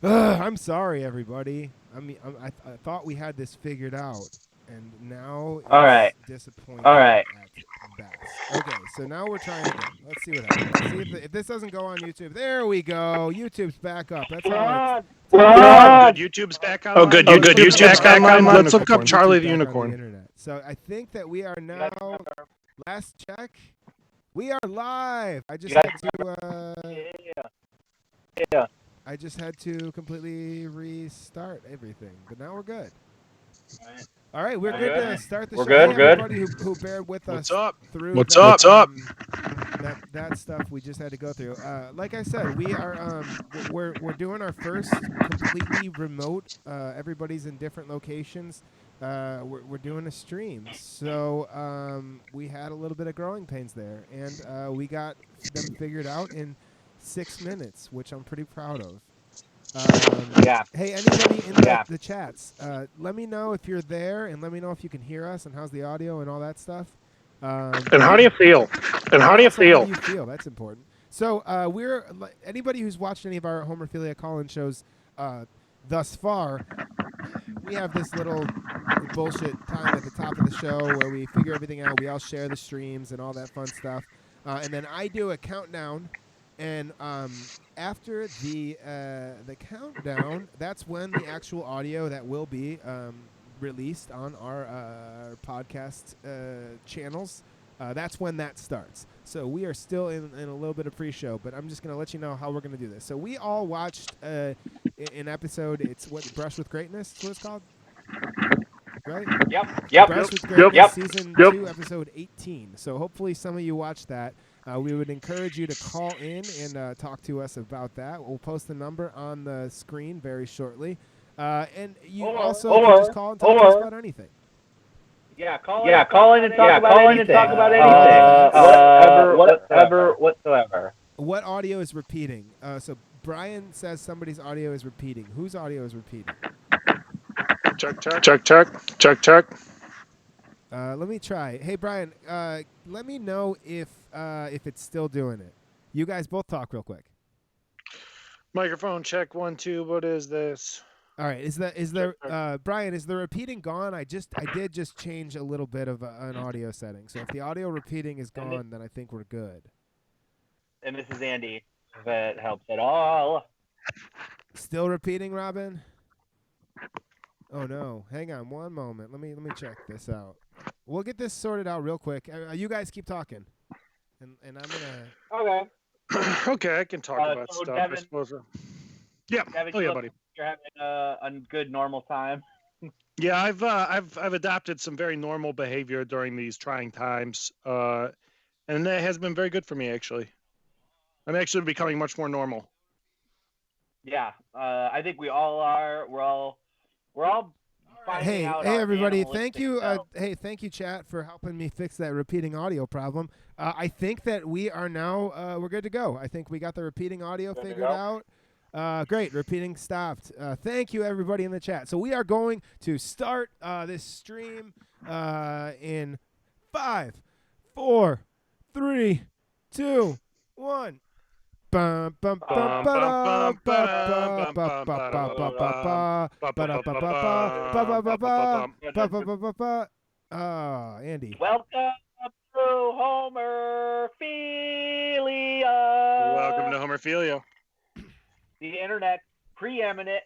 I'm sorry, everybody. I thought we had this figured out, and now All it's right. disappointing All right. at best. Okay, so now we're trying again. Let's see what happens. See if this doesn't go on YouTube. There we go. YouTube's back up. That's all it's. We're That's all it Oh, on. good. takes. YouTube's back Oh, online. good. Oh, good. YouTube's back online. Let's look up Get Charlie YouTube the back on the Unicorn. internet. So I think that we are You guys now. remember? Last check. We are live. I You just guys had remember? to. Yeah. I just had to completely restart everything, but now we're good. All right, we're good to start the We're show. good. Hey, We're good. everybody who bared with What's us up? through What's that, up? What's up? That stuff we just had to go through. Like I said, we are we're doing our first completely remote. Everybody's in different locations. We're doing a stream, so we had a little bit of growing pains there, and we got them figured out in 6 minutes, which I'm pretty proud of. Yeah. Hey, anybody in Yeah. the chats, let me know if you're there, and let me know if you can hear us, and how's the audio and all that stuff. And how do you feel? And how do you also, how feel? do you feel? That's important. So we're anybody who's watched any of our Homerphilia call-in shows thus far, we have this little bullshit time at the top of the show where we figure everything out. We all share the streams and all that fun stuff, and then I do a countdown. And after the countdown, that's when the actual audio that will be released on our podcast channels. That's when that starts. So we are still in a little bit of pre-show, but I'm just going to let you know how we're going to do this. So we all watched an episode. It's what Brush with Greatness is what it's called, right? Yep. Brush with Greatness, Yep. season 2, episode 18. So hopefully some of you watched that. We would encourage you to call in and talk to us about that. We'll post the number on the screen very shortly. And you also can just call and talk to us about anything. Yeah. Call in and talk about anything. Whatever whatsoever. What audio is repeating? So Brian says somebody's audio is repeating. Whose audio is repeating? Check. Let me try. Hey Brian, let me know if it's still doing it. You guys both talk real quick. Microphone check 1 2. What is this? All right. Is there Brian? Is the repeating gone? I did just change a little bit of an audio setting. So if the audio repeating is gone, then I think we're good. And this is Andy. If it helps at all. Still repeating, Robin? Oh no! Hang on one moment. Let me check this out. We'll get this sorted out real quick. You guys keep talking, and I'm gonna. Okay. Okay, I can talk about so stuff. Devin, I suppose. Yeah. Devin, Oh yeah, buddy. You're having a good normal time. Yeah, I've adopted some very normal behavior during these trying times, and that has been very good for me actually. I'm actually becoming much more normal. Yeah. I think we all are. We're all. Hey, out hey, our everybody! animalistic Thank you. selves. Hey, thank you, chat, for helping me fix that repeating audio problem. I think that we are now we're good to go. I think we got the repeating audio figured out. Great, repeating stopped. Thank you, everybody in the chat. So we are going to start this stream in 5, 4, 3, 2, 1. Bum bum bum ba ba ba ba ba ba ba ba ba. Ah, Andy. Welcome to Homerphilia. Welcome to Homerphilia. The internet preeminent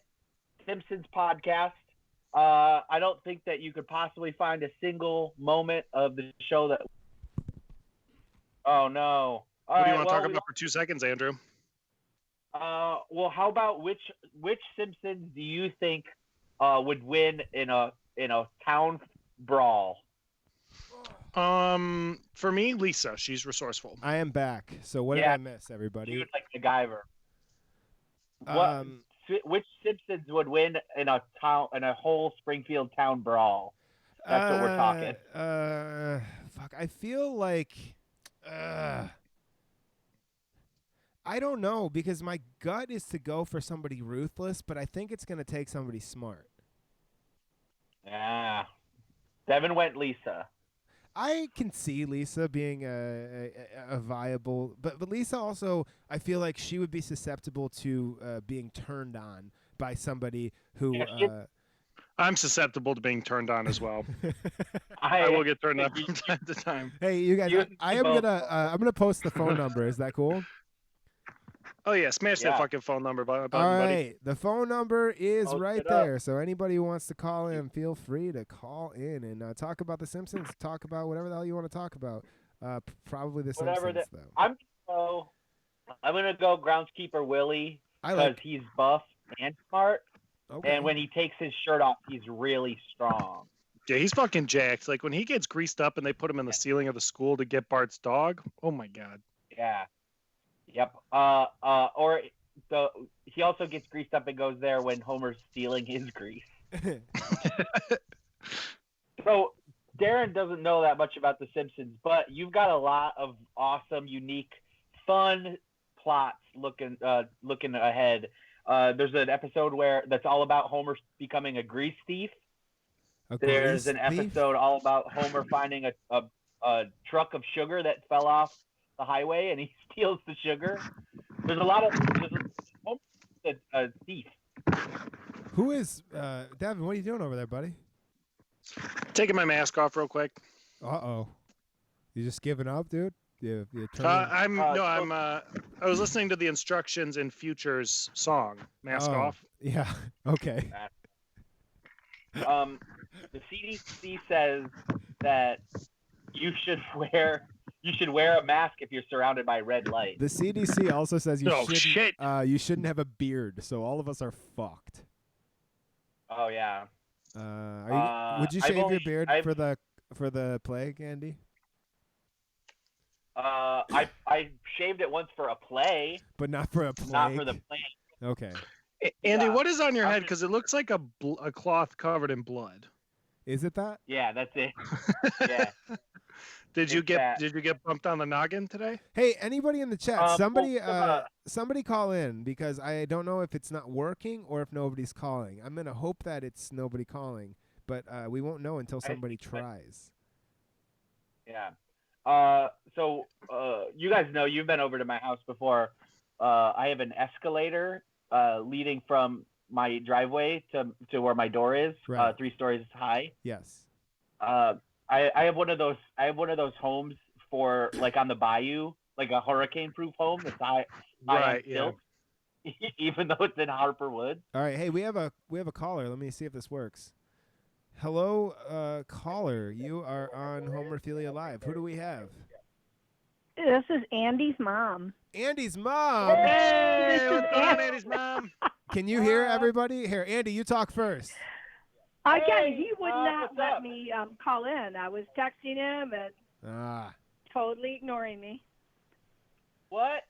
Simpsons podcast. I don't think that you could possibly find a single moment of the show that. Oh no! What do you want to talk about for 2 seconds, Andrew? Well, how about which Simpsons do you think would win in a town brawl? For me, Lisa. She's resourceful. I am back. So what did I miss, everybody? She was like MacGyver. Which Simpsons would win in a whole Springfield town brawl? That's what we're talking. Fuck. I feel like. I don't know, because my gut is to go for somebody ruthless, but I think it's going to take somebody smart. Yeah. Devin went Lisa. I can see Lisa being a viable, but Lisa also, I feel like she would be susceptible to being turned on by somebody who. Yeah, I'm susceptible to being turned on as well. I will get turned on from time to time. Hey, you guys! You I am both I'm gonna post the phone number. Is that cool? Oh yeah, smash that Yeah. fucking phone number button, All buddy. right, the phone number is Post right it up. there. So anybody who wants to call in, feel free to call in and talk about The Simpsons. Talk about whatever the hell you want to talk about. Probably The Whatever Simpsons, though. I'm gonna go groundskeeper Willie I because like. he's buff and smart, Okay. and when he takes his shirt off, he's really strong. Yeah, he's fucking jacked. Like when he gets greased up and they put him in the ceiling of the school to get Bart's dog. Oh my god. Yeah. Yep. Or he also gets greased up and goes there when Homer's stealing his grease. So Darren doesn't know that much about The Simpsons, but you've got a lot of awesome, unique, fun plots looking ahead. There's an episode that's all about Homer becoming a grease thief. There's an episode all about Homer finding a truck of sugar that fell off the highway and he steals the sugar. There's a lot of Homer's a thief. Who is Devin? What are you doing over there, buddy? Taking my mask off real quick. You just giving up, dude? You I was listening to the instructions in Future's song, Mask Off. Yeah. Okay. The CDC says that you should wear a mask if you're surrounded by red light. The CDC also says you shouldn't have a beard, so all of us are fucked. Oh yeah. Would you shave your beard for the plague, Andy? I shaved it once for a play, but not for a plague. Not for the plague. Okay. Andy, what is on your head? Because it looks like a cloth covered in blood. Is it that? Yeah, that's it. Yeah. Did you get bumped on the noggin today? Hey, anybody in the chat, somebody call in because I don't know if it's not working or if nobody's calling. I'm gonna hope that it's nobody calling, but we won't know until somebody tries. Yeah. So you guys know you've been over to my house before. I have an escalator leading from my driveway to where my door is, right. 3 stories high. Yes. I have one of those. I have one of those homes for like on the bayou, like a hurricane-proof home. That's high right. Built, even though it's in Harper Woods. All right. Hey, we have a caller. Let me see if this works. Hello, caller. You are on Homerphilia Live. Who do we have? This is Andy's mom. Andy's mom. Hey, what's going on, Andy's mom? Can you hear everybody? Here, Andy, you talk first. Again, he would not let me call in. I was texting him and totally ignoring me. What?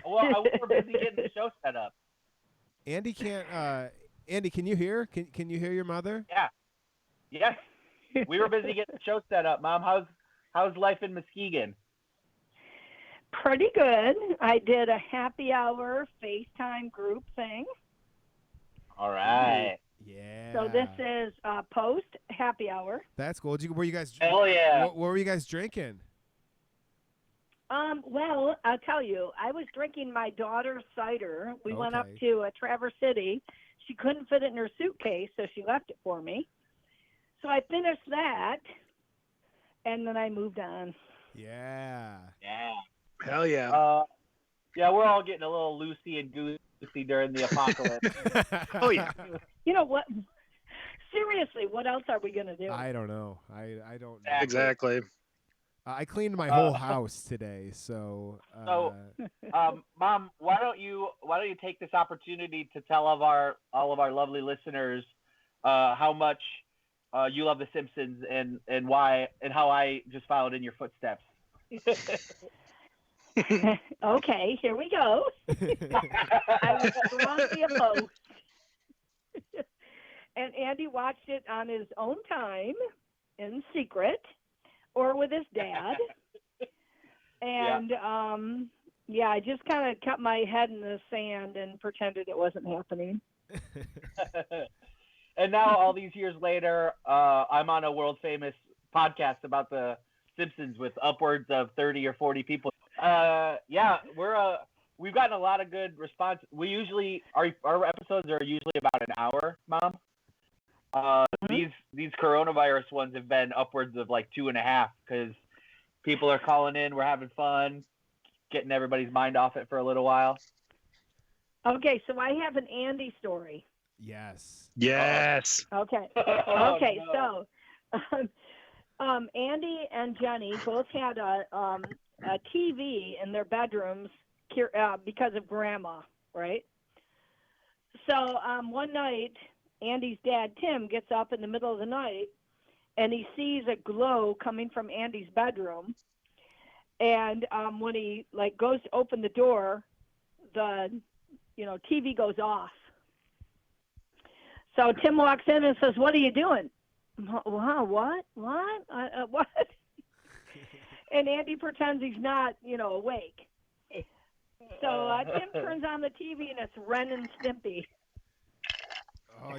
Well, we were busy getting the show set up. Andy can't. Andy, can you hear? Can you hear your mother? Yeah. Yes. We were busy getting the show set up, Mom. How's life in Muskegon? Pretty good. I did a happy hour FaceTime group thing. All right. Yeah. So this is post happy hour. That's cool. Were you guys? Hell yeah. What were you guys drinking? Well, I'll tell you. I was drinking my daughter's cider. We went up to Traverse City. She couldn't fit it in her suitcase, so she left it for me. So I finished that, and then I moved on. Yeah. Yeah. Hell yeah. Yeah, we're all getting a little loosey and goosey during the apocalypse. Oh yeah. You know what? Seriously, what else are we gonna do? I don't know. I don't know. Exactly. I cleaned my whole house today, so. Mom, why don't you take this opportunity to tell all of our lovely listeners how much you love The Simpsons and why and how I just followed in your footsteps. Okay, here we go. I was strongly opposed. And Andy watched it on his own time, in secret, or with his dad. And, I just kind of kept my head in the sand and pretended it wasn't happening. And now, all these years later, I'm on a world-famous podcast about The Simpsons with upwards of 30 or 40 people. We're we've gotten a lot of good response. We usually our episodes are usually about an hour, Mom. These coronavirus ones have been upwards of like 2.5 because people are calling in. We're having fun, getting everybody's mind off it for a little while. Okay, so I have an Andy story. Yes. Yes. Okay. Oh, Okay, no. so Andy and Jenny both had a TV in their bedrooms because of Grandma, right? So one night, Andy's dad, Tim, gets up in the middle of the night, and he sees a glow coming from Andy's bedroom. And when he goes to open the door, the TV goes off. So Tim walks in and says, "What are you doing?" Wow, what? What? What? And Andy pretends he's not, awake. So Tim turns on the TV and it's Ren and Stimpy. Oh,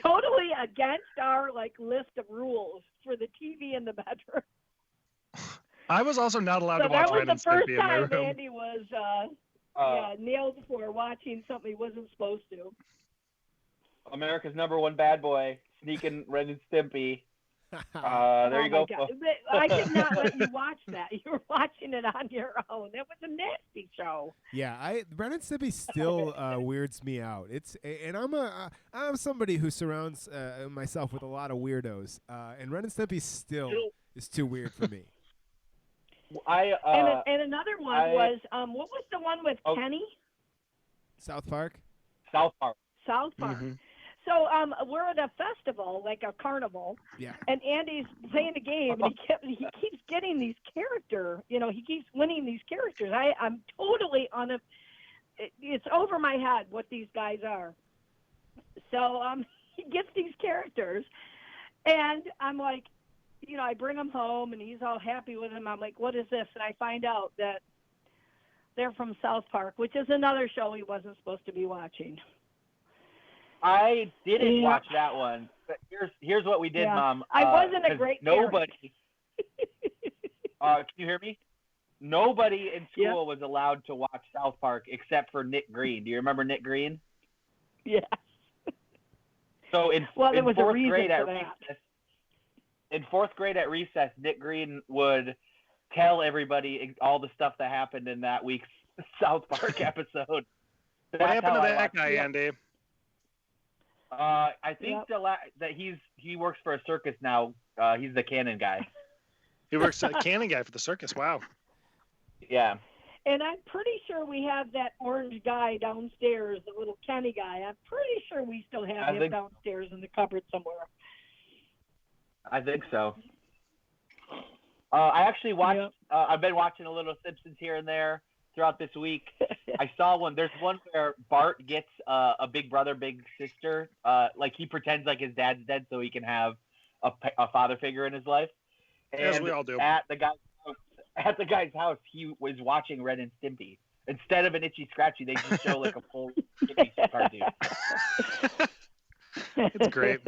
Totally against our list of rules for the TV in the bedroom. I was also not allowed to So watch that was Ren and the first Stimpy in my time room. Andy was nailed for watching something he wasn't supposed to. America's #1 bad boy, sneaking Ren and Stimpy. There Oh you my go. God. I did not let you watch that. You were watching it on your own. That was a nasty show. Yeah, Ren and Stimpy still weirds me out. And I'm somebody who surrounds myself with a lot of weirdos, and Ren and Stimpy still is too weird for me. And another one was what was the one with Kenny? South Park. South Park. South Park. Mm-hmm. So we're at a festival, like a carnival, Yeah. and Andy's playing a game, and he keeps getting these characters. He keeps winning these characters. I'm totally it's over my head what these guys are. So he gets these characters, and I'm like, I bring him home, and he's all happy with him. I'm like, what is this? And I find out that they're from South Park, which is another show he wasn't supposed to be watching. I didn't watch that one. But here's what we did, Mom. I wasn't a great nobody. Can you hear me? Nobody in school was allowed to watch South Park except for Nick Green. Do you remember Nick Green? Yes. So in there was fourth a reason grade for at that. recess, in fourth grade at recess, Nick Green would tell everybody all the stuff that happened in that week's South Park episode. What happened to that guy, Andy? I think that he works for a circus now. He's the cannon guy. He works as a cannon guy for the circus. Wow. Yeah. And I'm pretty sure we have that orange guy downstairs, the little Kenny guy. I'm pretty sure we still have him downstairs in the cupboard somewhere. I think so. I actually watched. I've been watching a little Simpsons here and there throughout this week. I saw one. There's one where Bart gets a big brother, big sister. Like he pretends like his dad's dead so he can have a father figure in his life. And as we all do. At the guy's house, he was watching Ren and Stimpy. Instead of an Itchy Scratchy, they just show like a full Stimpy cartoon. It's great.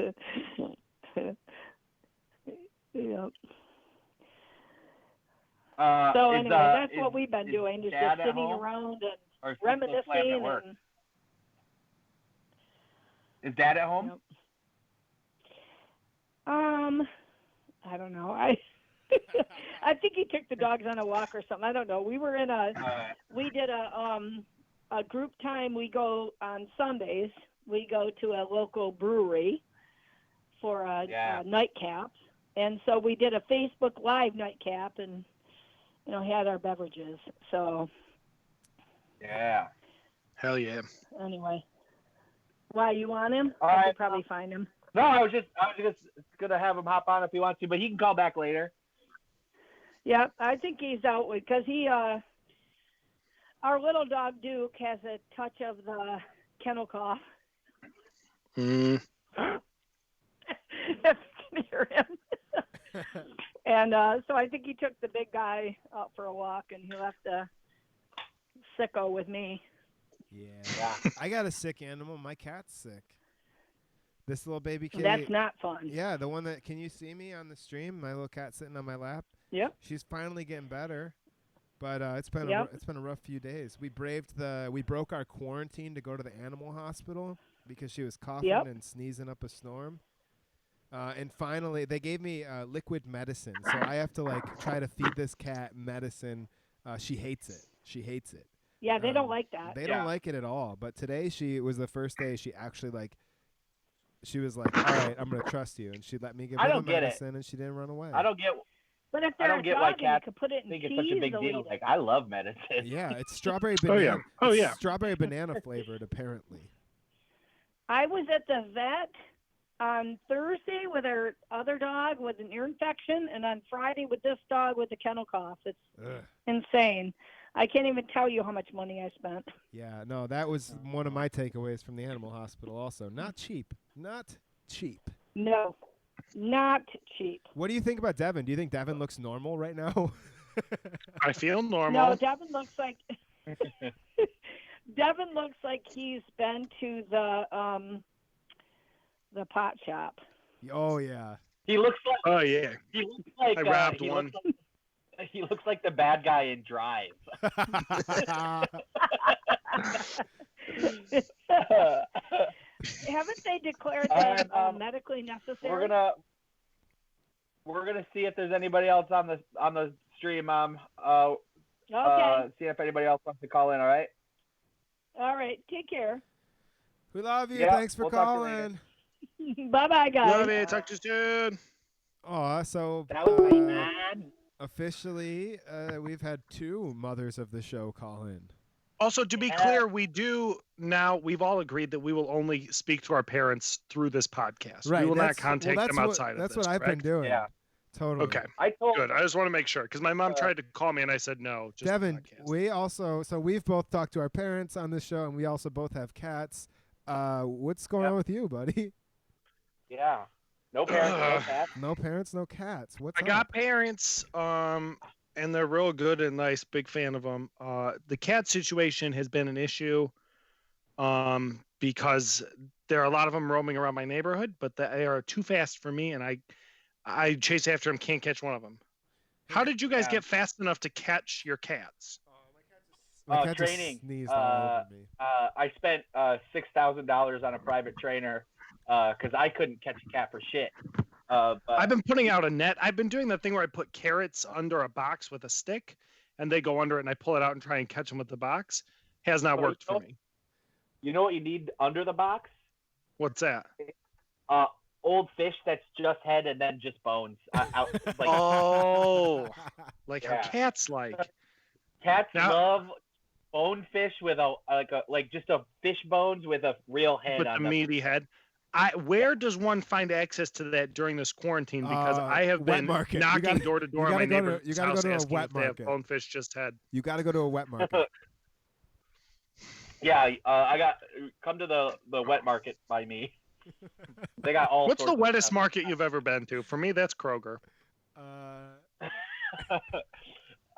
Yeah. So anyway, that's what we've been doing, just sitting around and reminiscing. Is Dad at home? I don't know. I think he took the dogs on a walk or something. I don't know. We were in we did a group time. We go on Sundays. We go to a local brewery for a nightcap, and so we did a Facebook Live nightcap and had our beverages. So yeah, hell yeah. Anyway, why you want him? All I right. could probably find him. No, I was just gonna have him hop on if he wants to, but he can call back later. Yeah, I think he's out because our little dog Duke has a touch of the kennel cough. Mm. If you can hear him. And so I think he took the big guy out for a walk, and he left the sicko with me. Yeah. I got a sick animal. My cat's sick. This little baby kitty. That's not fun. Yeah, the one that, can you see me on the stream? My little cat sitting on my lap? Yep. She's finally getting better. But it's been Yep. it's been a rough few days. We broke our quarantine to go to the animal hospital because she was coughing Yep. and sneezing up a storm. And finally, they gave me liquid medicine, so I have to like try to feed this cat medicine. She hates it. She hates it. Yeah, they don't like that. They don't like it at all. But today was the first day she actually she was like, all right, I'm going to trust you. And she let me give I her the don't get it. medicine, and she didn't run away. I don't get. But if I they're don't a get dog why and you cats could put it in think cheese, it's such a big they'll deal. eat it. Like, I love medicine. Yeah, it's strawberry Oh, banana. yeah. Oh, it's yeah. Strawberry banana flavored, apparently. I was at the vet on Thursday with our other dog with an ear infection, and on Friday with this dog with the kennel cough. It's Ugh. insane. I can't even tell you how much money I spent. Yeah, no, that was one of my takeaways from the animal hospital also. Not cheap. Not cheap. No, not cheap. What do you think about Devin? Do you think Devin looks normal right now? I feel normal. No, Devin looks like Devin looks like he's been to the pot shop. Oh, yeah. He looks like. Oh yeah. He looks like. I robbed he one. He looks like the bad guy in Drive. Haven't they declared All that right, medically necessary? We're gonna see if there's anybody else on the stream. Okay. See if anybody else wants to call in. All right. All right. Take care. We love you. Yeah, Thanks for we'll talk to you later. calling. Bye-bye, guys. Love you. Talk to you soon. Oh, so That was my man. officially, we've had 2 mothers of the show call in. Also, to be Yeah. clear, we've all agreed that we will only speak to our parents through this podcast. Right. We will not that's- contact well, them that's outside That's of this. what I've correct? been doing. Yeah. Totally. Okay. I told. Good. I just want to make sure because my mom tried to call me and I said no. Just the Devin, podcast. we've both talked to our parents on this show, and we also both have cats. What's going on with you, buddy? Yeah. No parents, no cats. No parents, no cats. What's I up? got parents, and they're real good and nice. Big fan of them. The cat situation has been an issue, because there are a lot of them roaming around my neighborhood, but they are too fast for me, and I chase after them, can't catch one of them. How did you guys Yeah. get fast enough to catch your cats? My cat just Training. sneezed all over me. I spent $6,000 on a private trainer because I couldn't catch a cat for shit. But I've been putting out a net. I've been doing that thing where I put carrots under a box with a stick, and they go under it, and I pull it out and try and catch them with the box. Has not Oh, worked you know- for me. you know what you need under the box? What's that? Old fish that's just head and then just bones. Out, like, Oh, like Yeah. how cats like. Cats Now- love bone fish with just a fish bones with a real head With on the them. meaty head. Where does one find access to that during this quarantine? Because I have wet been market. You knocking gotta- door to door you on my gotta go to- neighbor's you gotta go house to a asking wet if they have market. bonefish just head. You got to go to a wet market. Yeah, come to the wet market by me. They got all. What's the sorts of wettest stuff. market you've ever been to? For me, that's Kroger.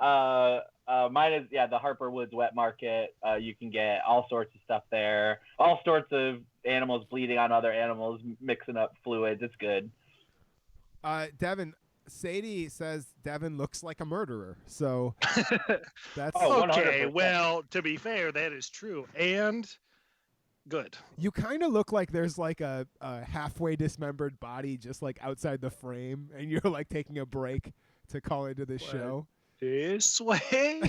Mine is the Harper Woods Wet Market. You can get all sorts of stuff there. All sorts of animals bleeding on other animals, mixing up fluids. It's good. Devin, Sadie says Devin looks like a murderer. So that's Oh, Okay, 100%. well, to be fair, that is true. And good. you kind of look like there's like a halfway dismembered body just like outside the frame, and you're like taking a break to call into the show. This way.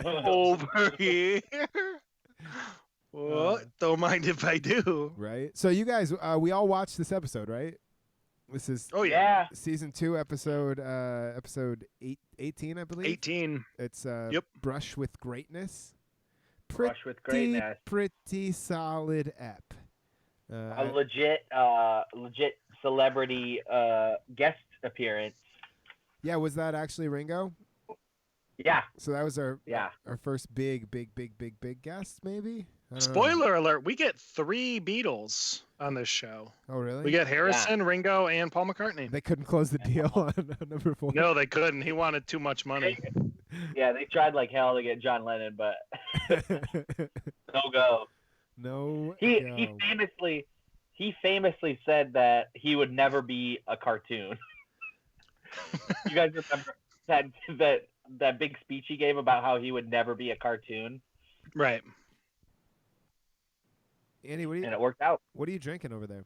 Over here. What? Don't mind if I do. Right. So you guys, we all watched this episode, right? This is Oh, yeah. Yeah. season 2, episode 18, I believe. 18. It's Yep. Brush with Greatness. Brush with Greatness. Pretty solid ep. A legit celebrity guest appearance. Yeah, was that actually Ringo? Yeah. So that was our Yeah. first big guest, maybe? I don't know. Spoiler alert, we get 3 Beatles on this show. Oh, really? We get Harrison, Ringo, and Paul McCartney. They couldn't close the deal on number 4. No, they couldn't. He wanted too much money. Yeah, they tried like hell to get John Lennon, but no go. No. He go. famously said that he would never be a cartoon. You guys remember that that big speech he gave about how he would never be a cartoon, Right. Andy, and it worked out. what are you drinking over there?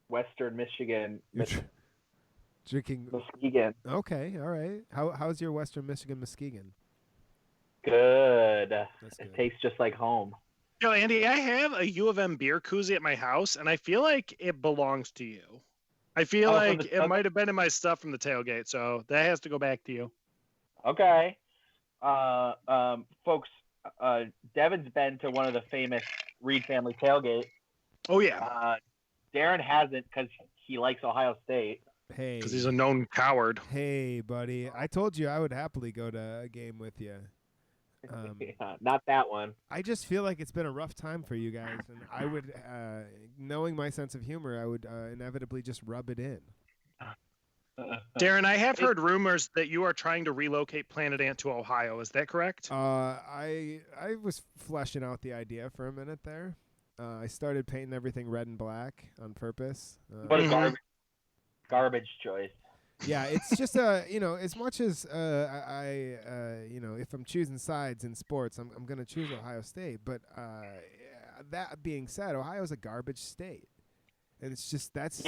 Western Michigan, You're drinking. Muskegon. Okay, all right. How's your Western Michigan Muskegon? Good. That's good. It tastes just like home. Yo, Andy, I have a U of M beer koozie at my house, and I feel like it belongs to you. I feel Oh, like from it the might have been in my stuff from the tailgate, so that has to go back to you. Okay. Folks, Devin's been to one of the famous Reed family tailgates. Oh, yeah, Darren hasn't because he likes Ohio State. Hey, because he's a known coward. Hey, buddy. I told you I would happily go to a game with you. Not that one. I just feel like it's been a rough time for you guys, and I would, knowing my sense of humor, I would inevitably just rub it in. Darren, I have heard rumors that you are trying to relocate Planet Ant to Ohio. Is that correct? I was fleshing out the idea for a minute there. I started painting everything red and black on purpose. What a garbage choice. Yeah, it's just as much as if I'm choosing sides in sports, I'm going to choose Ohio State. But that being said, Ohio's a garbage state, and it's just that's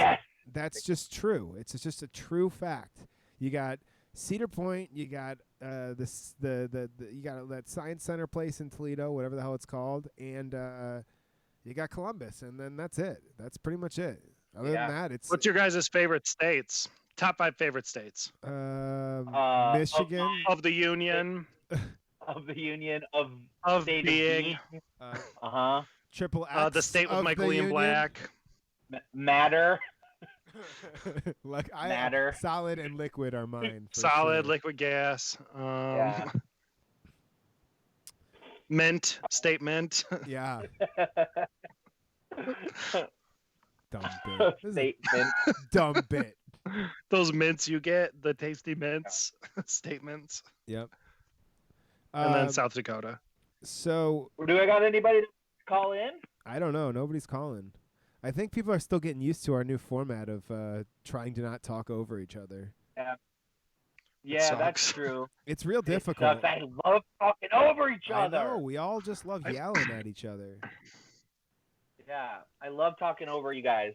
just true. It's just a true fact. You got Cedar Point, you got you got that Science Center place in Toledo, whatever the hell it's called, and you got Columbus, and then that's it. That's pretty much it. Other than that, it's What's your guys' favorite states? Top 5 favorite states. Michigan Of the Union. Of the Union Of state being. Triple X. The state with of Michael the Ian Union. Black. Matter. Matter. Solid and liquid are mine. For Solid, sure. liquid gas. Yeah. Mint. State mint. Yeah. Dumb bit. This is a Statement. dumb bit. Those mints you get, the tasty mints. State mints. Yep. And then South Dakota. So Do I got anybody to call in? I don't know. Nobody's calling. I think people are still getting used to our new format of trying to not talk over each other. Yeah, that's sucks. true. It's real difficult. I love talking over each I other. know. We all just love yelling at each other. Yeah, I love talking over you guys.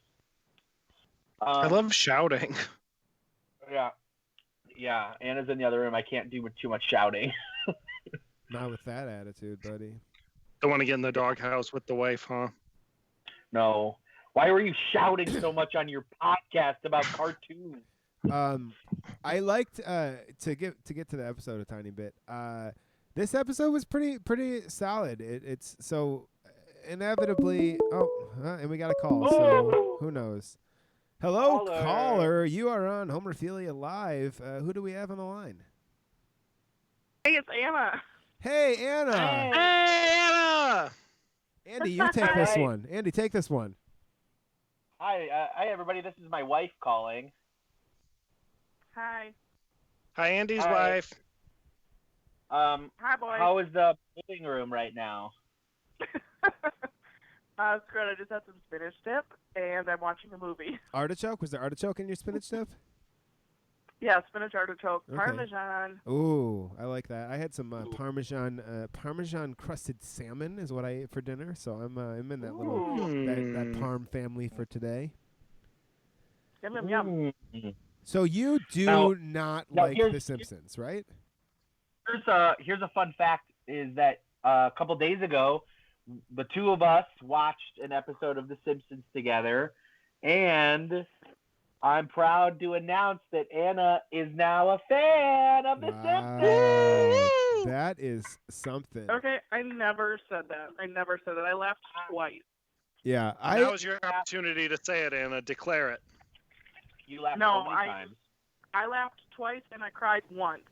I love shouting. Yeah. Anna's in the other room. I can't do too much shouting. Not with that attitude, buddy. Don't want to get in the doghouse with the wife, huh? No. Why were you shouting so much on your podcast about cartoons? I liked to get to the episode a tiny bit. This episode was pretty solid. It's so inevitably. And we got a call. So who knows? Hello, caller. You are on Homerphilia Live. Who do we have on the line? Hey, it's Anna. Hey, Anna. Hey, Anna! Andy, you take this Hi. one. Andy, take this one. Hi, everybody. This is my wife calling. Hi. Hi, Andy's Hi. wife. Hi, boys. How is the living room right now? It's good. I just had some spinach dip, and I'm watching a movie. Artichoke? Was there artichoke in your spinach dip? Yeah, spinach artichoke, Okay. Parmesan. Ooh, I like that. I had some Parmesan crusted salmon is what I ate for dinner. So I'm in that little that Parm family for today. Yum, yum, yum. So you do Now- not now like here's- The Simpsons, right? Here's a fun fact: is that a couple days ago, the two of us watched an episode of The Simpsons together, and I'm proud to announce that Anna is now a fan of The Simpsons. That is something. Okay, I never said that. I laughed twice. Yeah, Now is your opportunity to say it, Anna. Declare it. You laughed No, so many times. I laughed twice, and I cried once.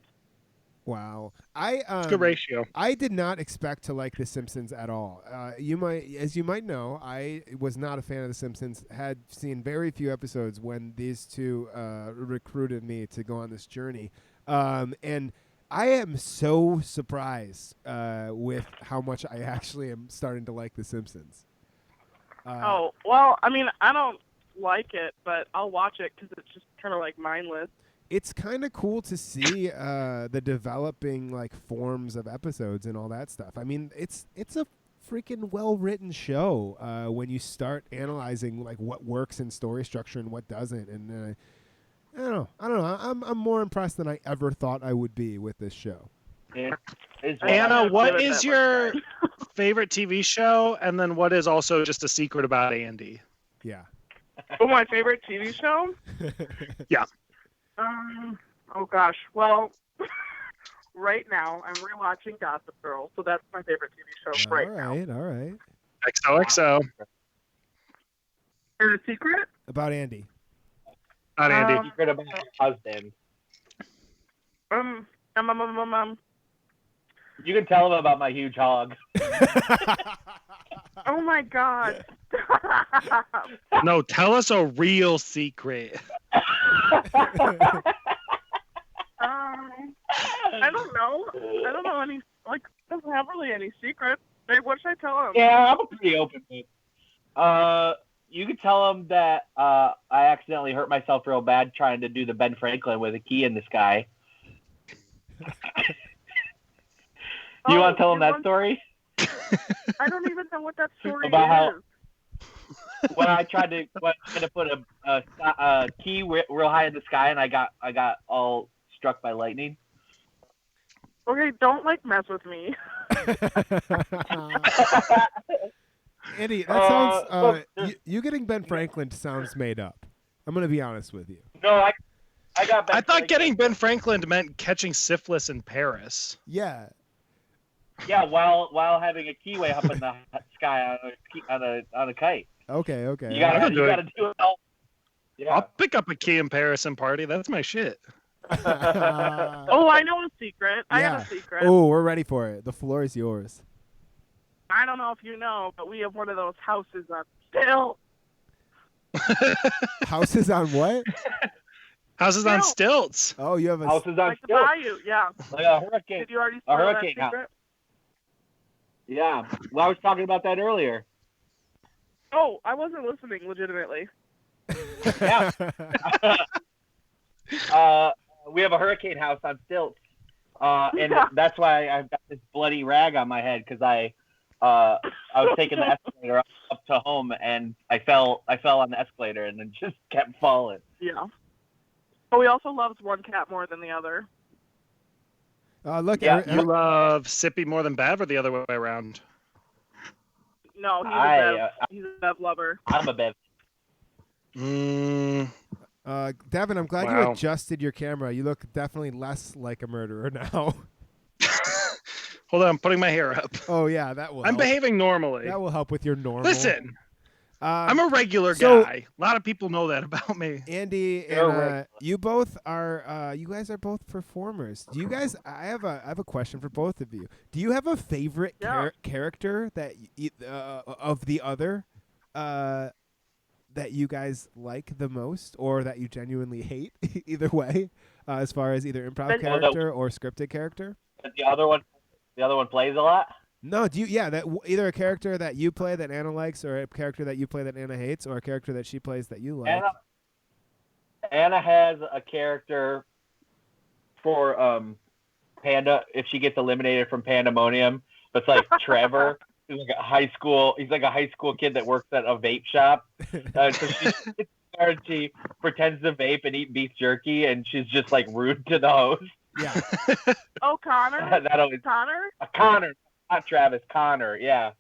Wow. It's a good ratio. I did not expect to like The Simpsons at all. As you might know, I was not a fan of The Simpsons. Had seen very few episodes when these two recruited me to go on this journey, and I am so surprised with how much I actually am starting to like The Simpsons. Well, I mean, I don't like it, but I'll watch it because it's just kind of like mindless. it's kind of cool to see the developing like forms of episodes and all that stuff. I mean, it's a freaking well-written show when you start analyzing like what works in story structure and what doesn't. And I don't know. I'm more impressed than I ever thought I would be with this show. Anna, what is your favorite TV show? And then what is also just a secret about Andy? Yeah. Oh, my favorite TV show? Yeah. Oh gosh. Well, right now I'm rewatching Gossip Girl, so that's my favorite TV show right now. All right. XOXO. And a secret? About Andy. Not Andy. Secret about your husband. You can tell him about my huge hog. Oh my god. No, tell us a real secret. I don't know. I don't know any, like, doesn't have really any secrets. Like, what should I tell him? Yeah, I'm pretty open with. You could tell him that I accidentally hurt myself real bad trying to do the Ben Franklin with a key in the sky. You want to tell him that story? I don't even know what that story About is. When I tried to put a key real high in the sky and I got all struck by lightning. Okay, don't like mess with me. Andy, that sounds you getting Ben Franklin sounds made up. I'm gonna be honest with you. No, I got Ben I thought Franklin. getting Ben Franklin meant catching syphilis in Paris. Yeah. Yeah, while having a key way up in the sky on a kite. Okay. You gotta do it all. Yeah. I'll pick up a key in Paris and party. That's my shit. Oh, I know a secret. I have a secret. Oh, we're ready for it. The floor is yours. I don't know if you know, but we have one of those houses on stilts. Houses on what? Houses on stilts. Oh, you have a houses on Like the stilts. bayou, yeah. Like a hurricane. Did you already A spoil that hurricane house. secret? Yeah. Well, I was talking about that earlier. Oh, I wasn't listening legitimately. Yeah. We have a hurricane house on stilts. And that's why I've got this bloody rag on my head because I was taking the escalator up to home and I fell on the escalator and then just kept falling. Yeah. But we also loved one cat more than the other. look, Yeah, You love Sippy more than Bev or the other way around? No, he's a Bev lover. I'm a Bev. Devin, I'm glad you Wow. adjusted your camera. You look definitely less like a murderer now. Hold on, I'm putting my hair up. Oh yeah, that will. I'm help. behaving normally. That will help with your normal. Listen, I'm a a regular so- guy. A lot of people know that about me. Andy You're and right. you both are. You guys are both performers. Do you guys? I have a question for both of you. Do you have a favorite character that of the other that you guys like the most, or that you genuinely hate? Either way, as far as either improv character or scripted character. The other one plays a lot. No, do you? Yeah, that either a character that you play that Anna likes, or a character that you play that Anna hates, or a character that she plays that you like. Anna has a character for Panda if she gets eliminated from Pandemonium. But it's like Trevor. He's like a high school kid that works at a vape shop. So she pretends to vape and eat beef jerky, and she's just like rude to the host. Yeah. Oh, Connor? That always Connor? Connor, not Travis. Connor. Yeah.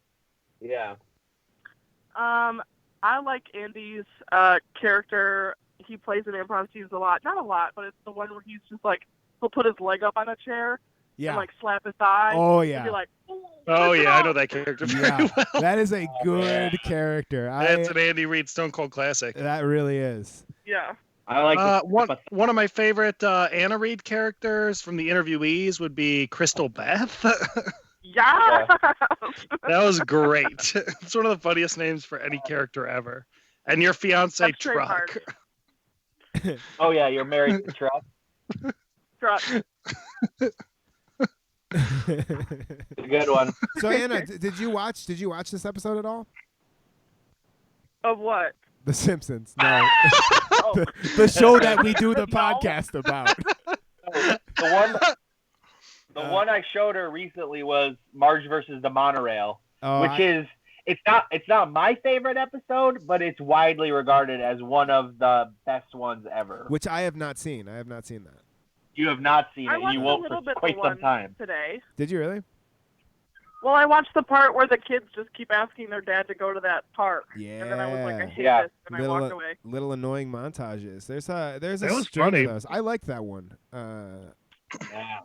I like Andy's character. He plays in improv teams a lot. Not a lot, but it's the one where he's just like, he'll put his leg up on a chair and like slap his thigh. Oh, And yeah. be like, Oh listen yeah, I up." know that character very Yeah, well. that is a good character. That's an Andy Reid Stone Cold classic. That really is. Yeah. I like one of my favorite Anna Reid characters from the interviewees would be Crystal Beth. Yeah. That was great. It's one of the funniest names for any character ever. And your fiance That's Truck. trademark. Oh yeah, you're married to Truck. Truck. A good one. So Anna, did you watch this episode at all? Of what? The Simpsons. No. Oh, the show that we do the No. podcast about. the one I showed her recently was Marge versus the Monorail, which is it's not my favorite episode, but it's widely regarded as one of the best ones ever. Which I have not seen. I have not seen that. You have not seen I it. watched You a won't little for bit quite the some one time. today. Did you really? Well, I watched the part where the kids just keep asking their dad to go to that park. Yeah. And then I was like, I hate Yeah. this, and I walked away. Little annoying montages. There's a That was string funny. of those. I like that one. Yeah.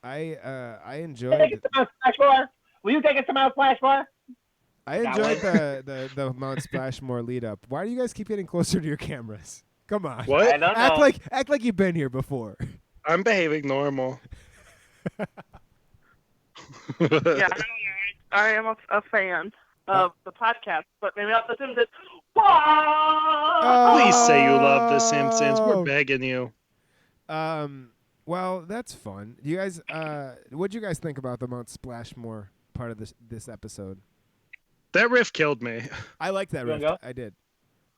I Take enjoyed. it to Mount Splashmore. Will you take us to Mount Splashmore? I enjoyed the Mount Splashmore lead up. Why do you guys keep getting closer to your cameras? Come on. What? I don't know. Act like you've been here before. I'm behaving normal. Yeah, I am a fan of the podcast, but maybe not the Simpsons. Please say you love The Simpsons. We're begging you. Well, that's fun. You guys, what'd you guys think about the Mount Splashmore part of this episode? That riff killed me. I like that You riff. wanna go? I did.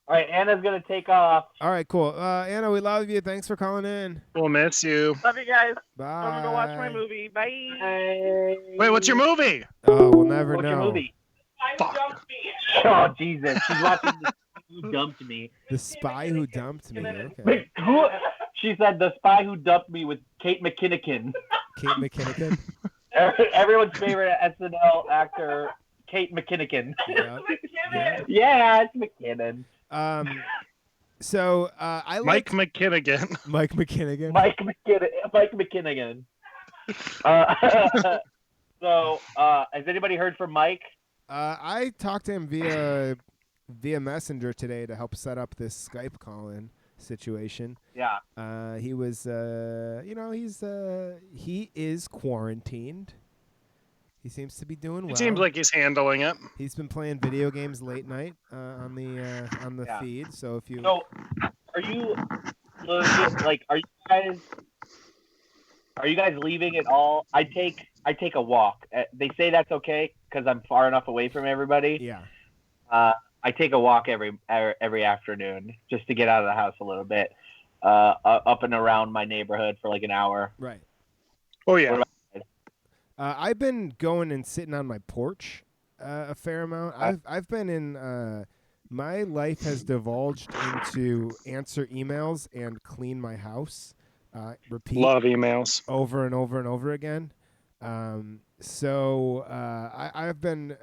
All right, Anna's gonna take off. All right, cool. Anna, we love you. Thanks for calling in. We'll miss you. Love you guys. Bye. I'm gonna go watch my movie. Bye. Wait, what's your movie? Oh, we'll never What's know. your movie? Fuck. Oh Jesus, she's watching The Who Dumped Me. The Spy Who Dumped Me. Okay. Wait, who? She said The Spy Who Dumped Me with Kate McKinnon. Kate McKinnon. Everyone's favorite SNL actor, Kate McKinnon. Yeah. Yeah, it's McKinnon. So I Mike like McKinnigan. Mike McKinnon. Mike McKinnon. So, has anybody heard from Mike? I talked to him via Messenger today to help set up this Skype call-in situation. Yeah. He was, he is quarantined. He seems to be doing well. It seems like he's handling it. He's been playing video games late night on the Yeah. feed. So if you So, are you like? Are you guys leaving at all? I take a walk. They say that's okay because I'm far enough away from everybody. yeah. I take a walk every afternoon just to get out of the house a little bit, up and around my neighborhood for like an hour. Right. Oh, yeah. What I've been going and sitting on my porch a fair amount. I've been in. My life has divulged into answer emails and clean my house. Repeat. Love emails. Over and over and over again. So I've been.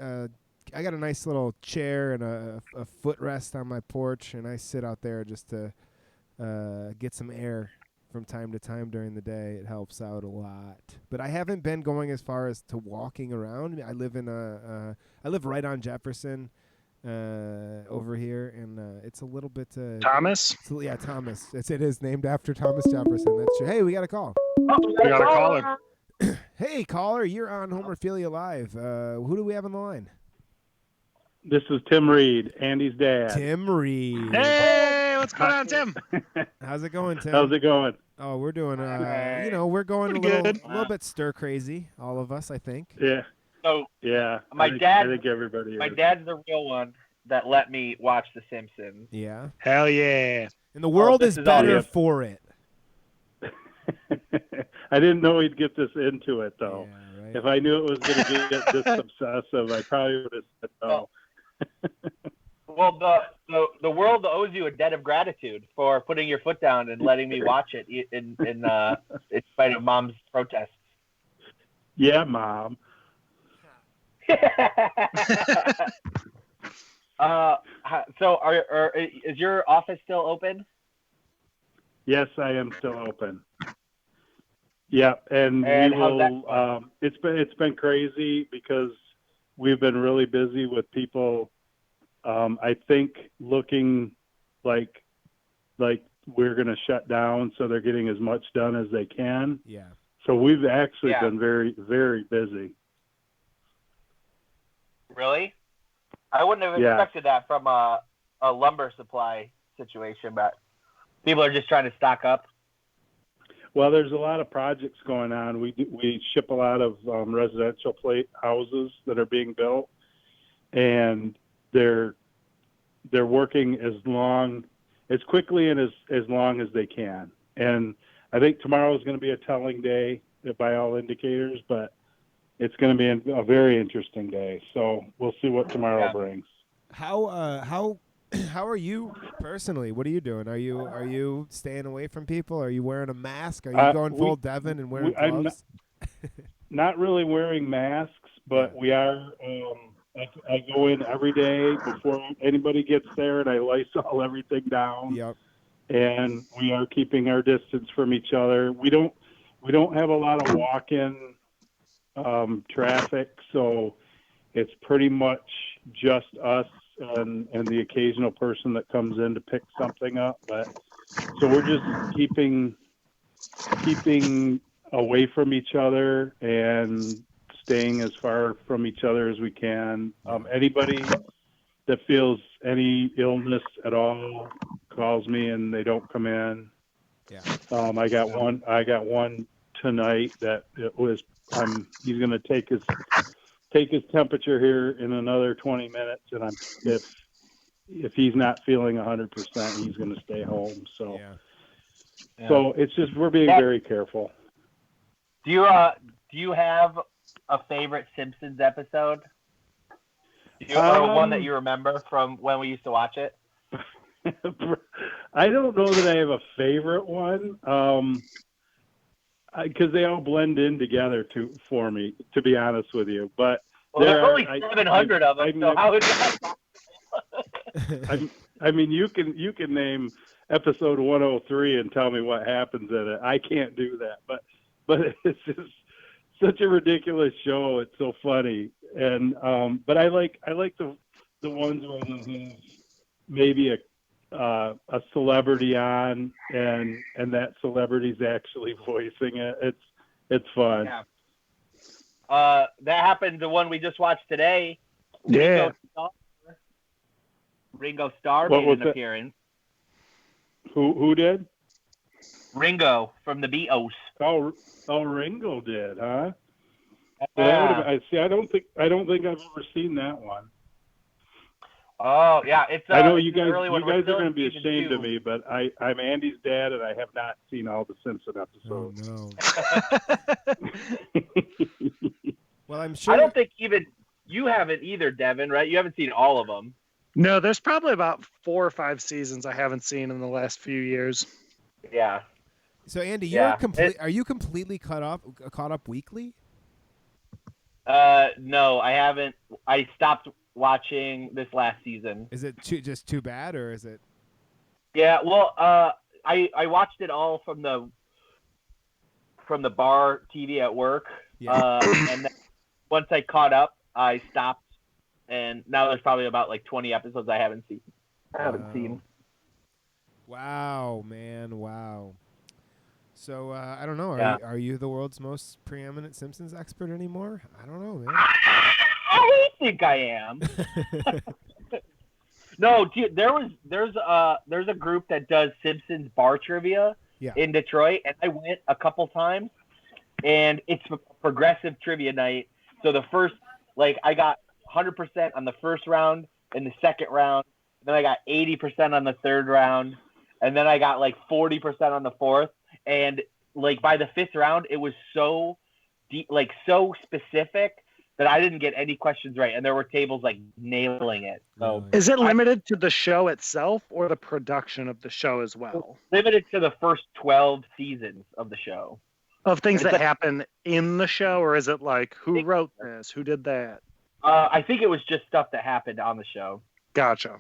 I got a nice little chair and a footrest on my porch, and I sit out there just to get some air from time to time during the day. It helps out a lot. But I haven't been going as far as to walking around. I live in I live right on Jefferson over here, and it's a little bit. Thomas? Yeah, Thomas. It is named after Thomas Jefferson. That's true. Hey, we got a call. We got a caller. Hey, caller, you're on Homerphilia Live. Who do we have on the line? This is Tim Reed, Andy's dad. Tim Reed. Hey, what's going on, Tim? How's it going, Tim? How's it going? Oh, we're doing. Hey. We're going Pretty a good. little bit stir crazy. All of us, I think. Yeah, So yeah. My I think everybody my is. dad's the real one that let me watch The Simpsons. Yeah. Hell yeah. And the world this is is all better you. for it. I didn't know he'd get this into it though. Yeah, right. If I knew it was going to get this obsessive, I probably would have said no. Well, the world owes you a debt of gratitude for putting your foot down and letting me watch it in spite of Mom's protests. Yeah, Mom. So is your office still open? Yes, I am still open. Yeah, and And we how's that will. It's been crazy because we've been really busy with people. I think looking like we're going to shut down, so they're getting as much done as they can. Yeah. So we've actually Yeah. been very, very busy. Really? I wouldn't have Yeah. expected that from a lumber supply situation, but people are just trying to stock up. Well, there's a lot of projects going on. We ship a lot of residential plate houses that are being built, and they're they're working as quickly and as long as they can. And I think tomorrow is going to be a telling day by all indicators, but it's going to be a very interesting day. So we'll see what tomorrow brings. How are you personally? What are you doing? Are you staying away from people? Are you wearing a mask? Are you going full Devin and wearing gloves? I'm not really wearing masks, but we are. I go in every day before anybody gets there, and I Lysol everything down. Yep. And we are keeping our distance from each other. We don't have a lot of walk-in traffic, so it's pretty much just us and the occasional person that comes in to pick something up. But so we're just keeping away from each other and staying as far from each other as we can. Anybody that feels any illness at all calls me and they don't come in. Yeah. I got one tonight that he's going to take his temperature here in another 20 minutes, and if he's not feeling 100%, he's going to stay home. So, so it's just we're being very careful. Do you have a favorite Simpsons episode? Or one that you remember from when we used to watch it? I don't know that I have a favorite one. Because they all blend in together for me, to be honest with you. But there's only 700 of them, so how is that? I mean, you can name episode 103 and tell me what happens in it. I can't do that, but it's just such a ridiculous show. It's so funny, and but I like the ones where there's maybe a celebrity on and that celebrity's actually voicing it. It's fun. Yeah. That happened to one we just watched today. Yeah. Ringo Starr made an appearance. Who did? Ringo from the Beatles. Oh, Ringo did, huh? I don't think I've ever seen that one. Oh yeah, it's. I know it's you guys. Early You guys are going to be season ashamed 2. of me, but I'm Andy's dad, and I have not seen all the Simpson episodes. Oh no. Well, I'm sure. I don't think even you haven't either, Devin. Right? You haven't seen all of them. No, there's probably about 4 or 5 seasons I haven't seen in the last few years. Yeah. So Andy, are you completely caught up weekly? No, I haven't. I stopped watching this last season. Is it just too bad, or is it? Yeah, well, I watched it all from the bar TV at work. Yeah. And then once I caught up, I stopped, and now there's probably about like 20 episodes I haven't seen. Wow, man! Wow. So I don't know. Are you the world's most preeminent Simpsons expert anymore? I don't know, man. I think I am. No, there's a group that does Simpsons bar trivia in Detroit, and I went a couple times, and it's a progressive trivia night. So the first, I got 100% on the first round and the second round, then I got 80% on the third round, and then I got 40% on the fourth. And by the fifth round, it was so deep, so specific that I didn't get any questions right, and there were tables nailing it. So is it limited to the show itself or the production of the show as well? Limited to the first 12 seasons of the show. Of things that happen in the show, or is it who wrote this, who did that? I think it was just stuff that happened on the show. Gotcha.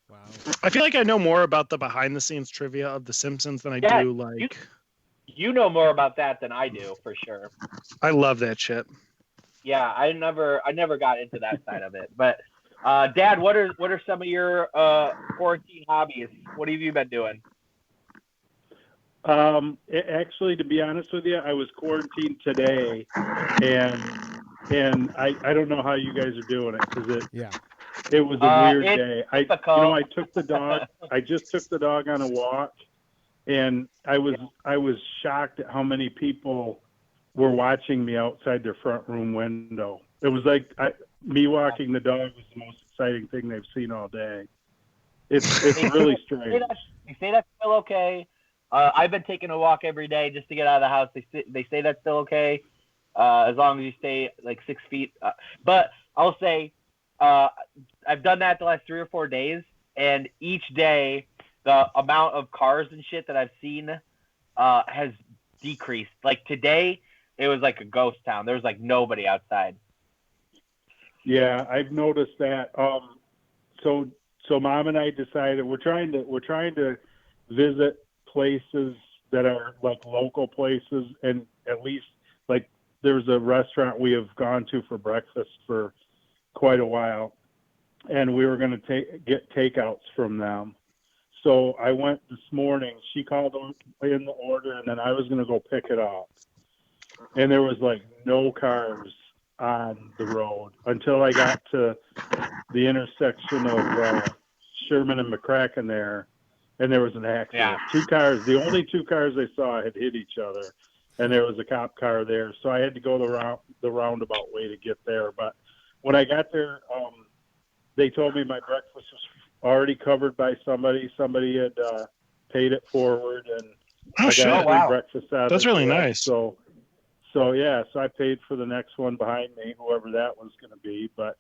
Wow. I feel like I know more about the behind-the-scenes trivia of The Simpsons than I do You know more about that than I do, for sure. I love that shit. Yeah, I never got into that side of it. But Dad, what are some of your quarantine hobbies? What have you been doing? Actually, to be honest with you, I was quarantined today, and I don't know how you guys are doing it because it was a weird day. I took the dog. I just took the dog on a walk, and I was shocked at how many people were watching me outside their front room window. It was me walking the dog was the most exciting thing they've seen all day. It's really strange. They say that's still okay. I've been taking a walk every day just to get out of the house. They say that's still okay, as long as you stay like 6 feet. But I'll say, I've done that the last 3 or 4 days, and each day the amount of cars and shit that I've seen has decreased. Like today, it was like a ghost town. There was like nobody outside. Yeah, I've noticed that. So Mom and I decided we're trying to visit places that are like local places, and at least like there's a restaurant we have gone to for breakfast for quite a while, and we were going to get takeouts from them. So I went this morning. She called in the order, and then I was going to go pick it up. And there was like no cars on the road until I got to the intersection of Sherman and McCracken there, and there was an accident. Yeah. 2 cars. The only 2 cars I saw had hit each other, and there was a cop car there. So I had to go the roundabout way to get there. But when I got there, they told me my breakfast was already covered by somebody. Somebody had paid it forward, and I got free breakfast out of it. That's really nice. So I paid for the next one behind me, whoever that was going to be. But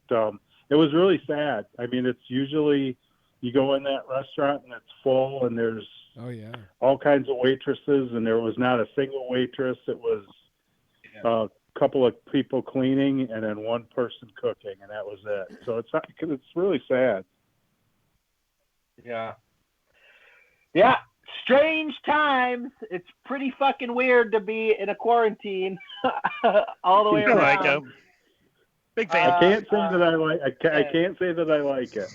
it was really sad. I mean, it's usually you go in that restaurant and it's full, and there's all kinds of waitresses, and there was not a single waitress. It was a couple of people cleaning and then one person cooking, and that was it. So it's really sad. Yeah. Strange times. It's pretty fucking weird to be in a quarantine all the way around. I like it. Big fan. I can't say that I like. I can't say that I like it.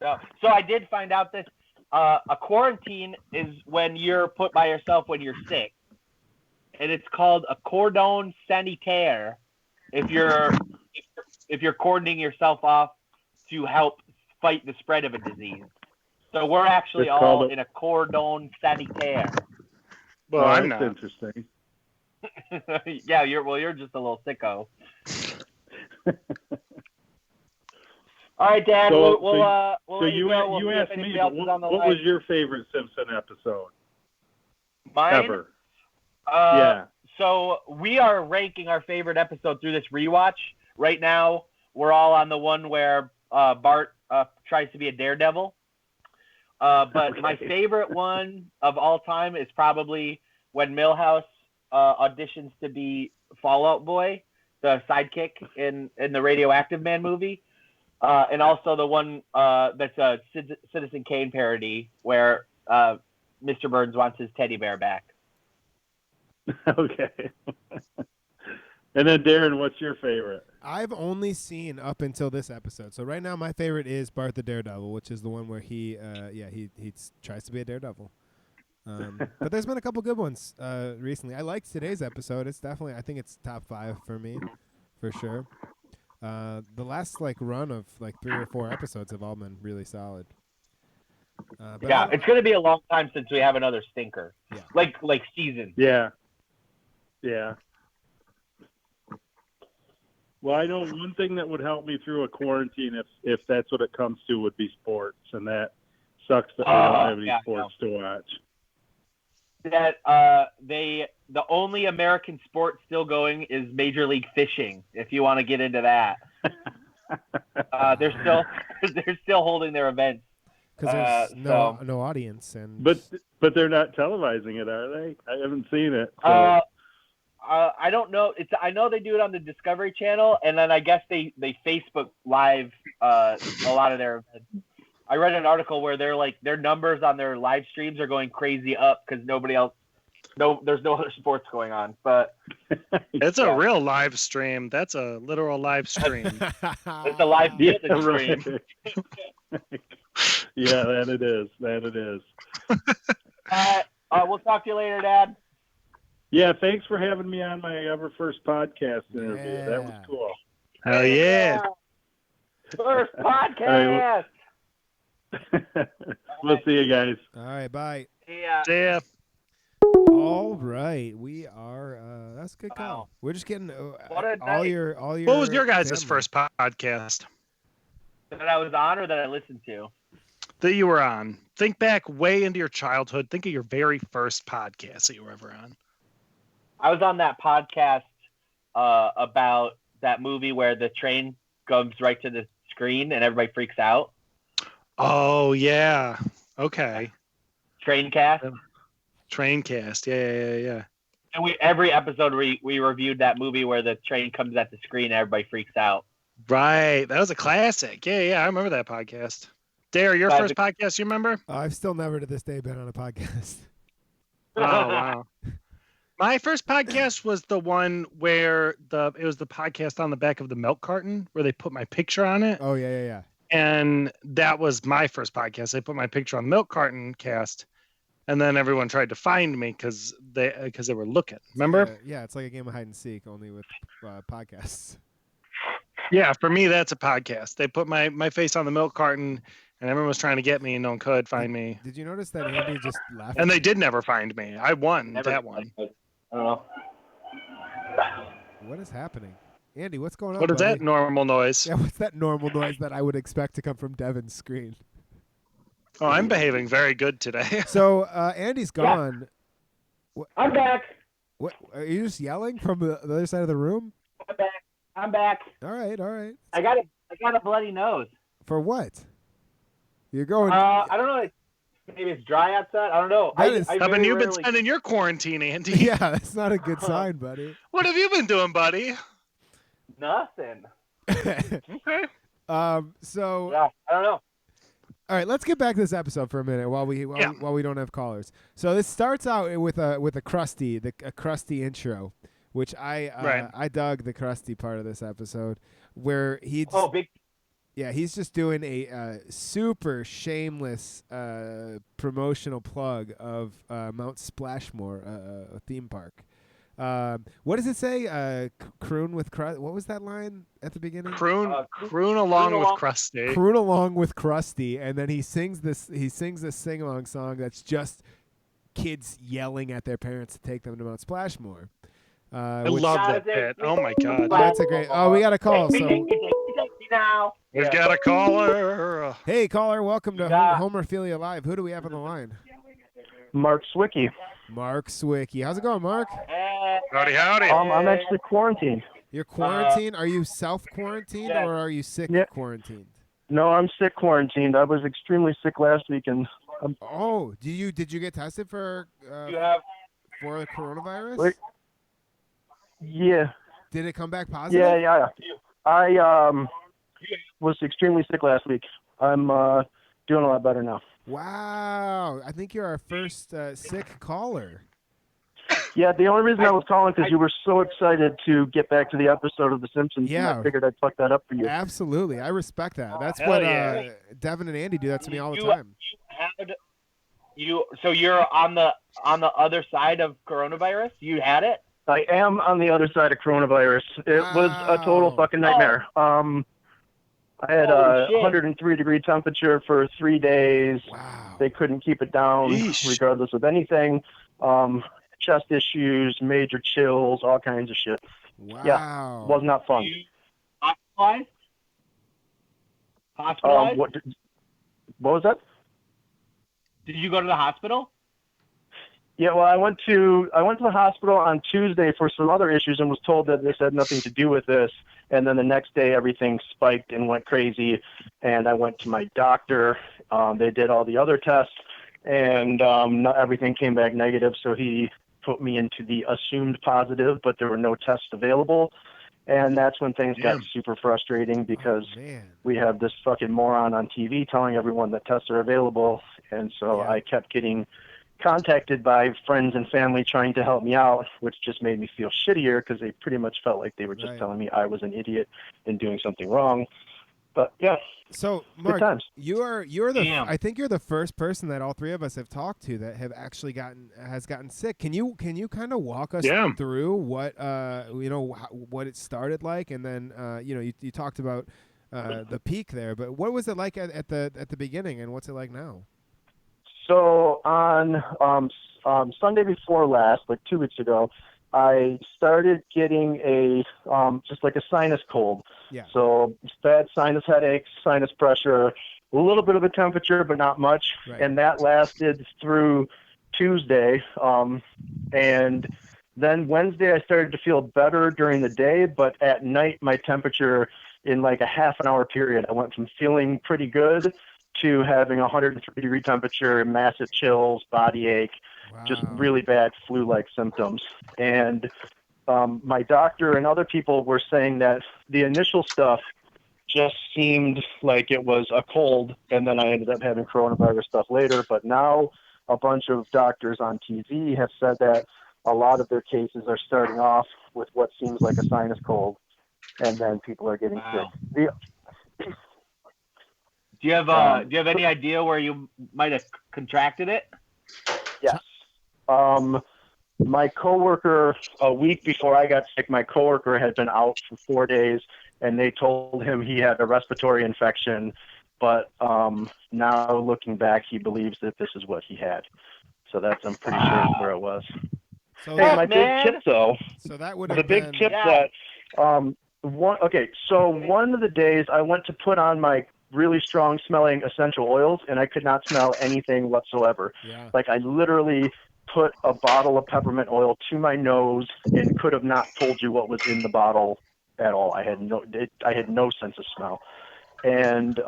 So I did find out that a quarantine is when you're put by yourself when you're sick, and it's called a cordon sanitaire. If you're cordoning yourself off to help fight the spread of a disease. So we're actually all in a cordon sanitaire. Well, I'm not. not. Interesting. Yeah, you're just a little sicko. All right, Dad. So you asked me, what was your favorite Simpson episode? Mine? Ever? Yeah. So we are ranking our favorite episode through this rewatch. Right now, we're all on the one where Bart tries to be a daredevil. But my favorite one of all time is probably when Milhouse auditions to be Fallout Boy, the sidekick in the Radioactive Man movie. And also the one that's a Citizen Kane parody where Mr. Burns wants his teddy bear back. Okay. And then Darren, what's your favorite? I've only seen up until this episode. So right now my favorite is Bart the Daredevil, which is the one where he tries to be a daredevil. But there's been a couple good ones recently. I liked today's episode. It's definitely, I think it's top 5 for me, for sure. The last run of 3 or 4 episodes have all been really solid. But it's going to be a long time since we have another stinker. Yeah. Like season. Yeah. Well, I know one thing that would help me through a quarantine, if that's what it comes to, would be sports, and that sucks that we don't have any sports to watch. That the only American sport still going is Major League Fishing. If you want to get into that, they're still holding their events because there's no audience, and but they're not televising it, are they? I haven't seen it. So. I don't know. I know they do it on the Discovery Channel, and then I guess they Facebook Live a lot of their events. I read an article where their numbers on their live streams are going crazy up because there's no other sports going on. But it's a real live stream. That's a literal live stream. It's a live stream. Yeah, that it is. We'll talk to you later, Dad. Yeah, thanks for having me on my first podcast interview. Yeah. That was cool. Hell yeah. First podcast. We'll see you guys. All right, bye. Yeah. See ya. All right, we are. That's a good call. We're just getting all your. What was your guys' first podcast? That I was on or that I listened to? That you were on. Think back way into your childhood. Think of your very first podcast that you were ever on. I was on that podcast about that movie where the train goes right to the screen and everybody freaks out. Oh, yeah. Okay. Traincast. Traincast. Yeah. And every episode we reviewed that movie where the train comes at the screen and everybody freaks out. Right. That was a classic. Yeah. I remember that podcast. Dare, your first podcast, you remember? I've still never to this day been on a podcast. Oh, wow. My first podcast was the one where it was the podcast on the back of the milk carton where they put my picture on it. Oh, yeah. And that was my first podcast. They put my picture on the milk carton cast, and then everyone tried to find me because they were looking. Remember? Yeah, it's like a game of hide and seek, only with podcasts. Yeah, for me, that's a podcast. They put my face on the milk carton, and everyone was trying to get me, and no one could find me. Did you notice that Andy just laughed? And they did never find me. I won that one. I don't know. What is happening? Andy, what's going on, What is buddy? that normal noise? Yeah, what's that normal noise that I would expect to come from Devin's screen? Oh, I'm behaving very good today. So, Andy's gone. Yeah. I'm back. What? Are you just yelling from the other side of the room? I'm back. All right. I got a bloody nose. For what? You're going... I don't know. Maybe it's dry outside. I don't know. Haven't you been spending your quarantine, Andy? Yeah, that's not a good sign, buddy. What have you been doing, buddy? Nothing. Okay. So... Yeah, I don't know. All right, let's get back to this episode for a minute while we don't have callers. So this starts out with a crusty intro, which I dug the crusty part of this episode where he's he's just doing a super shameless promotional plug of Mount Splashmore, a theme park. What does it say? Croon with crust. What was that line at the beginning? Croon along with Krusty. Croon along with Krusty, and then he sings this sing along song that's just kids yelling at their parents to take them to Mount Splashmore. I love that bit. Oh my god, that's a great. Oh, we got a call. So we've got a caller. Hey, caller, welcome to Homerphilia Live. Who do we have on the line? Mark Swicky. Mark Swicky. How's it going, Mark? Howdy. I'm actually quarantined. You're quarantined? Are you self-quarantined or are you sick quarantined? No, I'm sick quarantined. I was extremely sick last week, and did you get tested for the coronavirus? Wait. Yeah. Did it come back positive? Yeah. I was extremely sick last week. I'm doing a lot better now. Wow. I think you're our first sick caller. Yeah, the only reason I was calling because you were so excited to get back to the episode of The Simpsons. Yeah. And I figured I'd fuck that up for you. Absolutely. I respect that. That's what Devin and Andy do that to me all the time. So you're on the other side of coronavirus? You had it? I am on the other side of coronavirus. It was a total fucking nightmare. I had a 103-degree temperature for 3 days. Wow. They couldn't keep it down regardless of anything. Chest issues, major chills, all kinds of shit. Wow. Yeah, was not fun. Hospitalized? What was that? Did you go to the hospital? Yeah, well, I went to the hospital on Tuesday for some other issues and was told that this had nothing to do with this. And then the next day, everything spiked and went crazy. And I went to my doctor. They did all the other tests, and everything came back negative. So he put me into the assumed positive, but there were no tests available. And that's when things got super frustrating because we have this fucking moron on TV telling everyone that tests are available. And so I kept getting contacted by friends and family trying to help me out, which just made me feel shittier because they pretty much felt like they were just telling me I was an idiot and doing something wrong. But yeah. So Mark, you're the I think you're the first person that all three of us have talked to that have actually gotten sick. Can you kind of walk us through what what it started like, and then you talked about the peak there, but what was it like at the beginning, and what's it like now? So on Sunday before last, like 2 weeks ago, I started getting a just like a sinus cold. Yeah. So bad sinus headaches, sinus pressure, a little bit of a temperature, but not much. Right. And that lasted through Tuesday. And then Wednesday I started to feel better during the day, but at night my temperature in like a half an hour period, I went from feeling pretty good to having a 103-degree temperature, massive chills, body ache, just really bad flu-like symptoms. And my doctor and other people were saying that the initial stuff just seemed like it was a cold, and then I ended up having coronavirus stuff later. But now a bunch of doctors on TV have said that a lot of their cases are starting off with what seems like a sinus cold, and then people are getting sick. Do you have any idea where you might have contracted it? Yes. My coworker, a week before I got sick, my coworker had been out for 4 days, and they told him he had a respiratory infection. But now looking back, he believes that this is what he had. So I'm pretty sure where it was. So hey, my big tip though. So that would the have big been, tip that one of the days I went to put on my really strong smelling essential oils, and I could not smell anything whatsoever. Yeah. Like I literally put a bottle of peppermint oil to my nose and could have not told you what was in the bottle at all. I had no sense of smell. And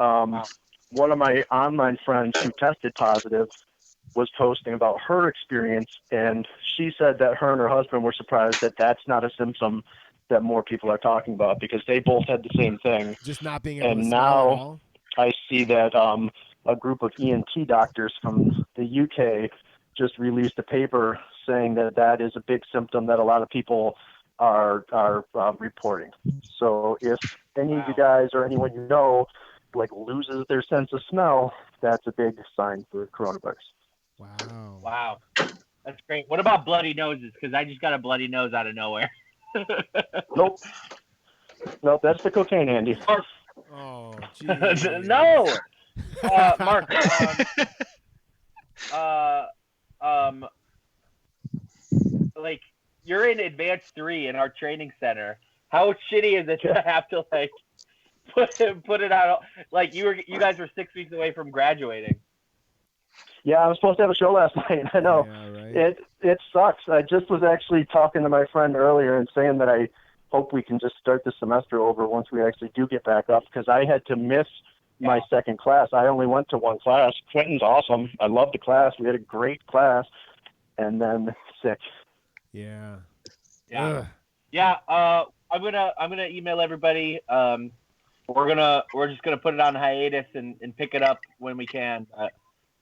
one of my online friends who tested positive was posting about her experience, and she said that her and her husband were surprised that that's not a symptom that more people are talking about, because they both had the same thing. Just not being able to and smell now at all? I see that a group of ENT doctors from the UK just released a paper saying that is a big symptom that a lot of people are reporting. So if any of you guys or anyone you know like loses their sense of smell, that's a big sign for coronavirus. Wow. That's great. What about bloody noses? Because I just got a bloody nose out of nowhere. Nope, that's the cocaine, Andy. Oh, geez. No. Mark, like you're in advanced 3 in our training center. How shitty is it to have to like put it out? Like you guys were 6 weeks away from graduating. Yeah, I was supposed to have a show last night. I know. Yeah, right. It sucks. I just was actually talking to my friend earlier and saying that I hope we can just start the semester over once we actually do get back up, because I had to miss my second class. I only went to one class. Quentin's awesome. I loved the class. We had a great class. And then sick. Yeah. Yeah. Yeah. I'm gonna email everybody. We're just gonna put it on hiatus and pick it up when we can.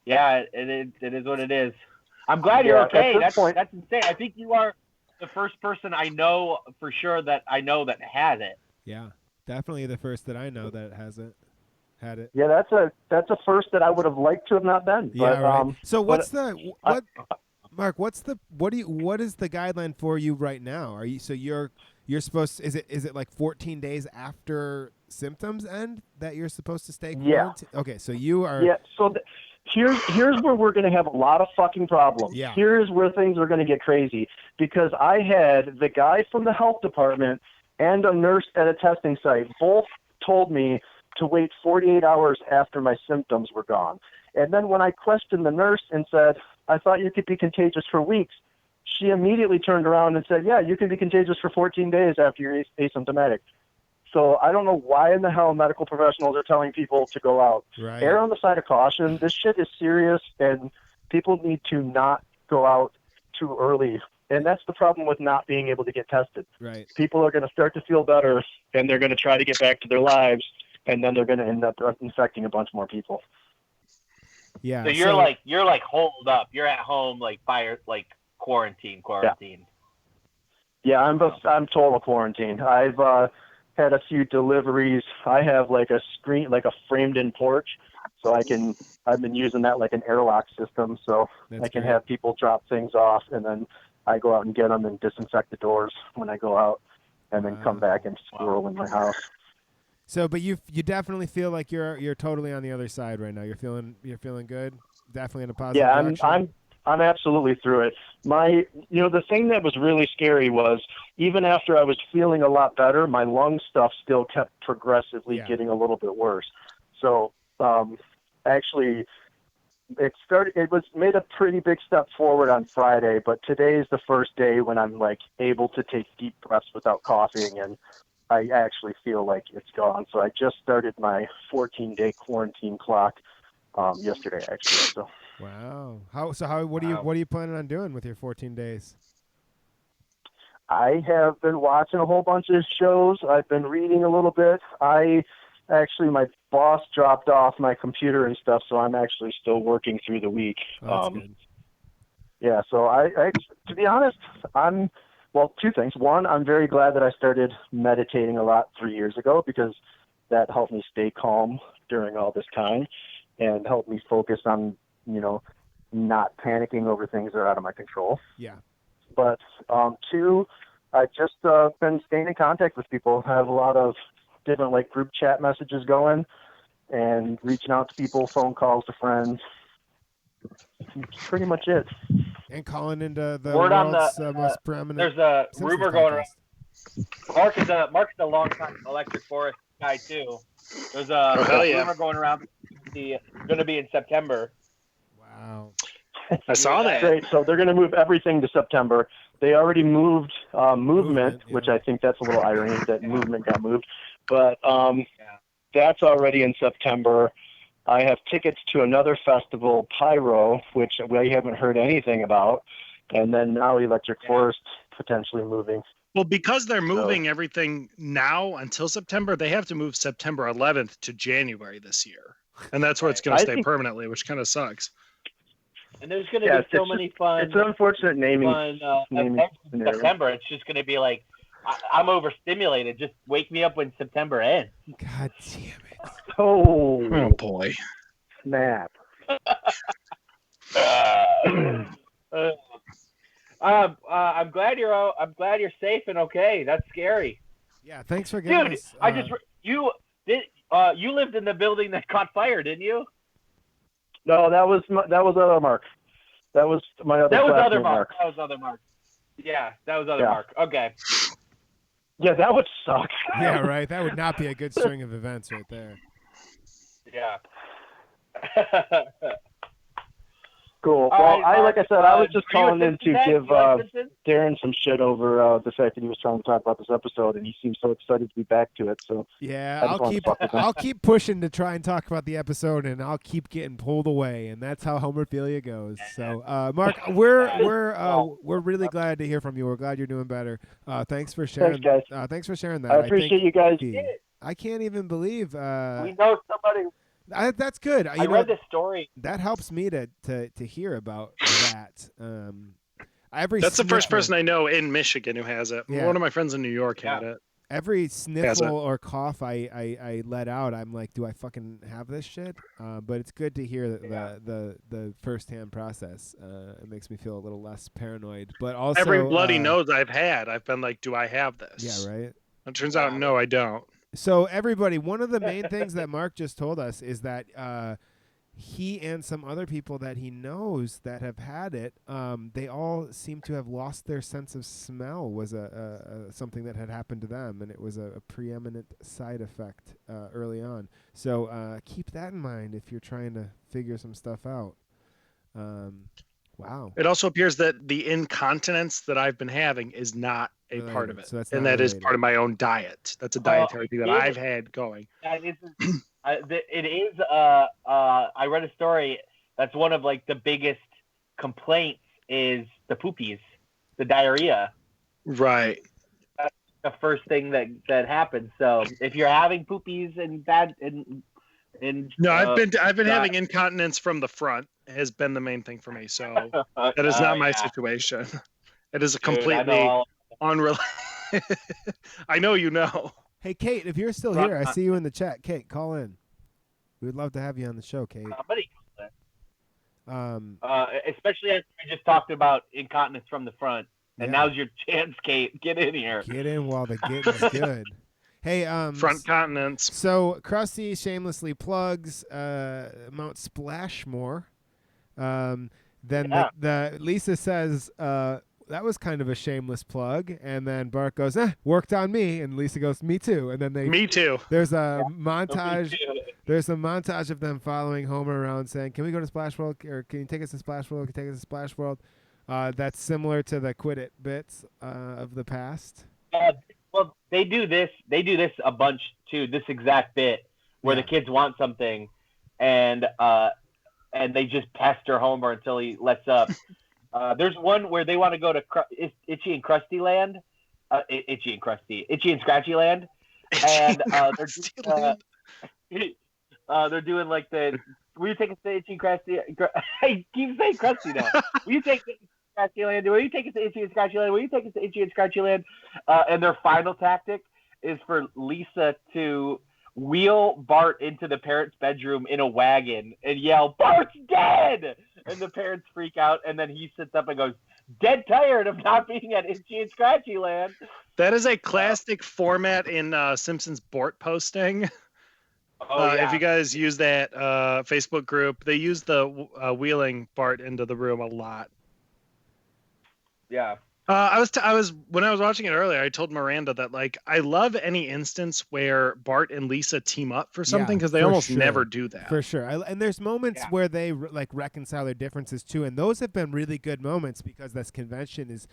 Yeah, it is what it is. I'm glad you're okay. That's insane. I think you are the first person I know for sure that has it. Yeah, definitely the first that I know that had it. Yeah, that's a first that I would have liked to have not been. Yeah, but, right. So Mark? What is the guideline for you right now? Are you you're supposed to, is it like 14 days after symptoms end that you're supposed to stay quarantined? Yeah. Okay, so you are. Yeah. So here's where we're going to have a lot of fucking problems. Yeah. Here's where things are going to get crazy, because I had the guy from the health department and a nurse at a testing site both told me to wait 48 hours after my symptoms were gone. And then when I questioned the nurse and said, I thought you could be contagious for weeks, she immediately turned around and said, yeah, you can be contagious for 14 days after you're asymptomatic. So I don't know why in the hell medical professionals are telling people to go out. Right. Err on the side of caution. This shit is serious, and people need to not go out too early. And that's the problem with not being able to get tested. Right. People are going to start to feel better, and they're going to try to get back to their lives, and then they're going to end up infecting a bunch more people. Yeah. So you're like holed up. You're at home like quarantine. Yeah, I'm total quarantine. I've had a few deliveries. I have like a screen, like a framed-in porch, so I've been using that like an airlock system, so I can have people drop things off, and then I go out and get them and disinfect the doors when I go out, and then come back and squirrel in my house. So, but you definitely feel like you're totally on the other side right now. You're feeling good. Definitely in a positive direction. I'm absolutely through it. The thing that was really scary was even after I was feeling a lot better, my lung stuff still kept progressively getting a little bit worse. So, actually, it was made a pretty big step forward on Friday, but today is the first day when I'm like able to take deep breaths without coughing, and I actually feel like it's gone. So I just started my 14-day quarantine clock yesterday, actually. So. Wow. What are you planning on doing with your 14 days? I have been watching a whole bunch of shows. I've been reading a little bit. My boss dropped off my computer and stuff, so I'm actually still working through the week. Oh, that's good. Yeah, so I to be honest, two things. One, I'm very glad that I started meditating a lot 3 years ago because that helped me stay calm during all this time and helped me focus on, not panicking over things that are out of my control. Yeah. But two, I've just been staying in contact with people. I have a lot of different group chat messages going and reaching out to people, phone calls to friends. That's pretty much it. And calling into the Word on world's the, most preeminent. There's a Simpsons rumor going podcast. around. Mark's a long time Electric Forest guy too. There's a rumor going around. Going to be in September. Wow. I saw that. Great. So they're going to move everything to September. They already moved movement, which I think that's a little irony that movement got moved. But that's already in September. I have tickets to another festival, Pyro, which we haven't heard anything about. And then now Electric Forest potentially moving. Well, because they're moving everything now until September, they have to move September 11th to January this year. And that's where it's going to stay permanently, which kind of sucks. And there's going to be so many fun. It's an unfortunate naming events in September. It's just going to be like, I'm overstimulated. Just wake me up when September ends. God damn it! Oh boy! Snap! I'm glad you're safe and okay. That's scary. Yeah, thanks for giving us. You lived in the building that caught fire, didn't you? No, that was other Mark. That was my other. That was other Mark. Yeah, that was other Mark. Okay. Yeah, that would suck. Yeah, right. That would not be a good string of events right there. Yeah. Cool. Well, like I said, I was just calling in to give Darren some shit over the fact that he was trying to talk about this episode, and he seems so excited to be back to it. So yeah, I'll keep pushing to try and talk about the episode, and I'll keep getting pulled away, and that's how Homerphilia goes. So, Mark, we're really glad to hear from you. We're glad you're doing better. Thanks for sharing. Thanks, guys. Thanks for sharing that. I appreciate you guys. I can't even believe. We know somebody. That's good. I read this story. That helps me to hear about that. That's the first person I know in Michigan who has it. Yeah. One of my friends in New York had it. Every sniffle or cough I let out, I'm like, do I fucking have this shit? But it's good to hear the firsthand process. It makes me feel a little less paranoid. But also every bloody nose I've had, I've been like, do I have this? Yeah, right. It turns out, no, I don't. So everybody, one of the main things that Mark just told us is that he and some other people that he knows that have had it, they all seem to have lost their sense of smell. Was something that had happened to them, and it was a preeminent side effect early on. So keep that in mind if you're trying to figure some stuff out. Wow. It also appears that the incontinence that I've been having is not a part of it. So and that is part of my own diet. That's a dietary thing that I've had going. It is. I read a story that's one of like the biggest complaints is the poopies, the diarrhea. Right. That's the first thing that happens. So if you're having poopies and bad no, I've been having incontinence from the front has been the main thing for me. So that is not my situation. It is a completely unrelated. I know you know. Hey, Kate, if you're still here, I see you in the chat. Kate, call in. We would love to have you on the show, Kate. Somebody especially as we just talked about incontinence from the front. And now's your chance, Kate. Get in here. Get in while the getting's good. Hey, front continents. So Krusty shamelessly plugs Mount Splashmore. then the Lisa says, that was kind of a shameless plug. And then Bart goes, worked on me. And Lisa goes, me too. And then me too. There's a montage. There's a montage of them following Homer around saying, can we go to Splash World? Or can you take us to Splash World? Can you take us to Splash World? That's similar to the Quit It bits of the past. Well, they do this a bunch too, this exact bit where the kids want something and they just pester Homer until he lets up. There's one where they want to go to Itchy and Krusty Land. Itchy and Scratchy Land. And they're doing like the, will you take us to Itchy and Krusty? I keep saying Krusty now. Will you take us to Scratchy Land? Will you take us to Itchy and Scratchy Land? Will you take us to Itchy and Scratchy Land? And their final tactic is for Lisa to wheel Bart into the parents' bedroom in a wagon and yell, "Bart's dead!" And the parents freak out, and then he sits up and goes, "Dead tired of not being at Itchy and Scratchy Land." That is a classic format in Simpsons Bort posting. If you guys use that Facebook group, they use the wheeling Bart into the room a lot. Yeah. I was when I was watching it earlier, I told Miranda that like I love any instance where Bart and Lisa team up for something because they almost never do that. For sure. And there's moments where they like reconcile their differences too, and those have been really good moments because this convention is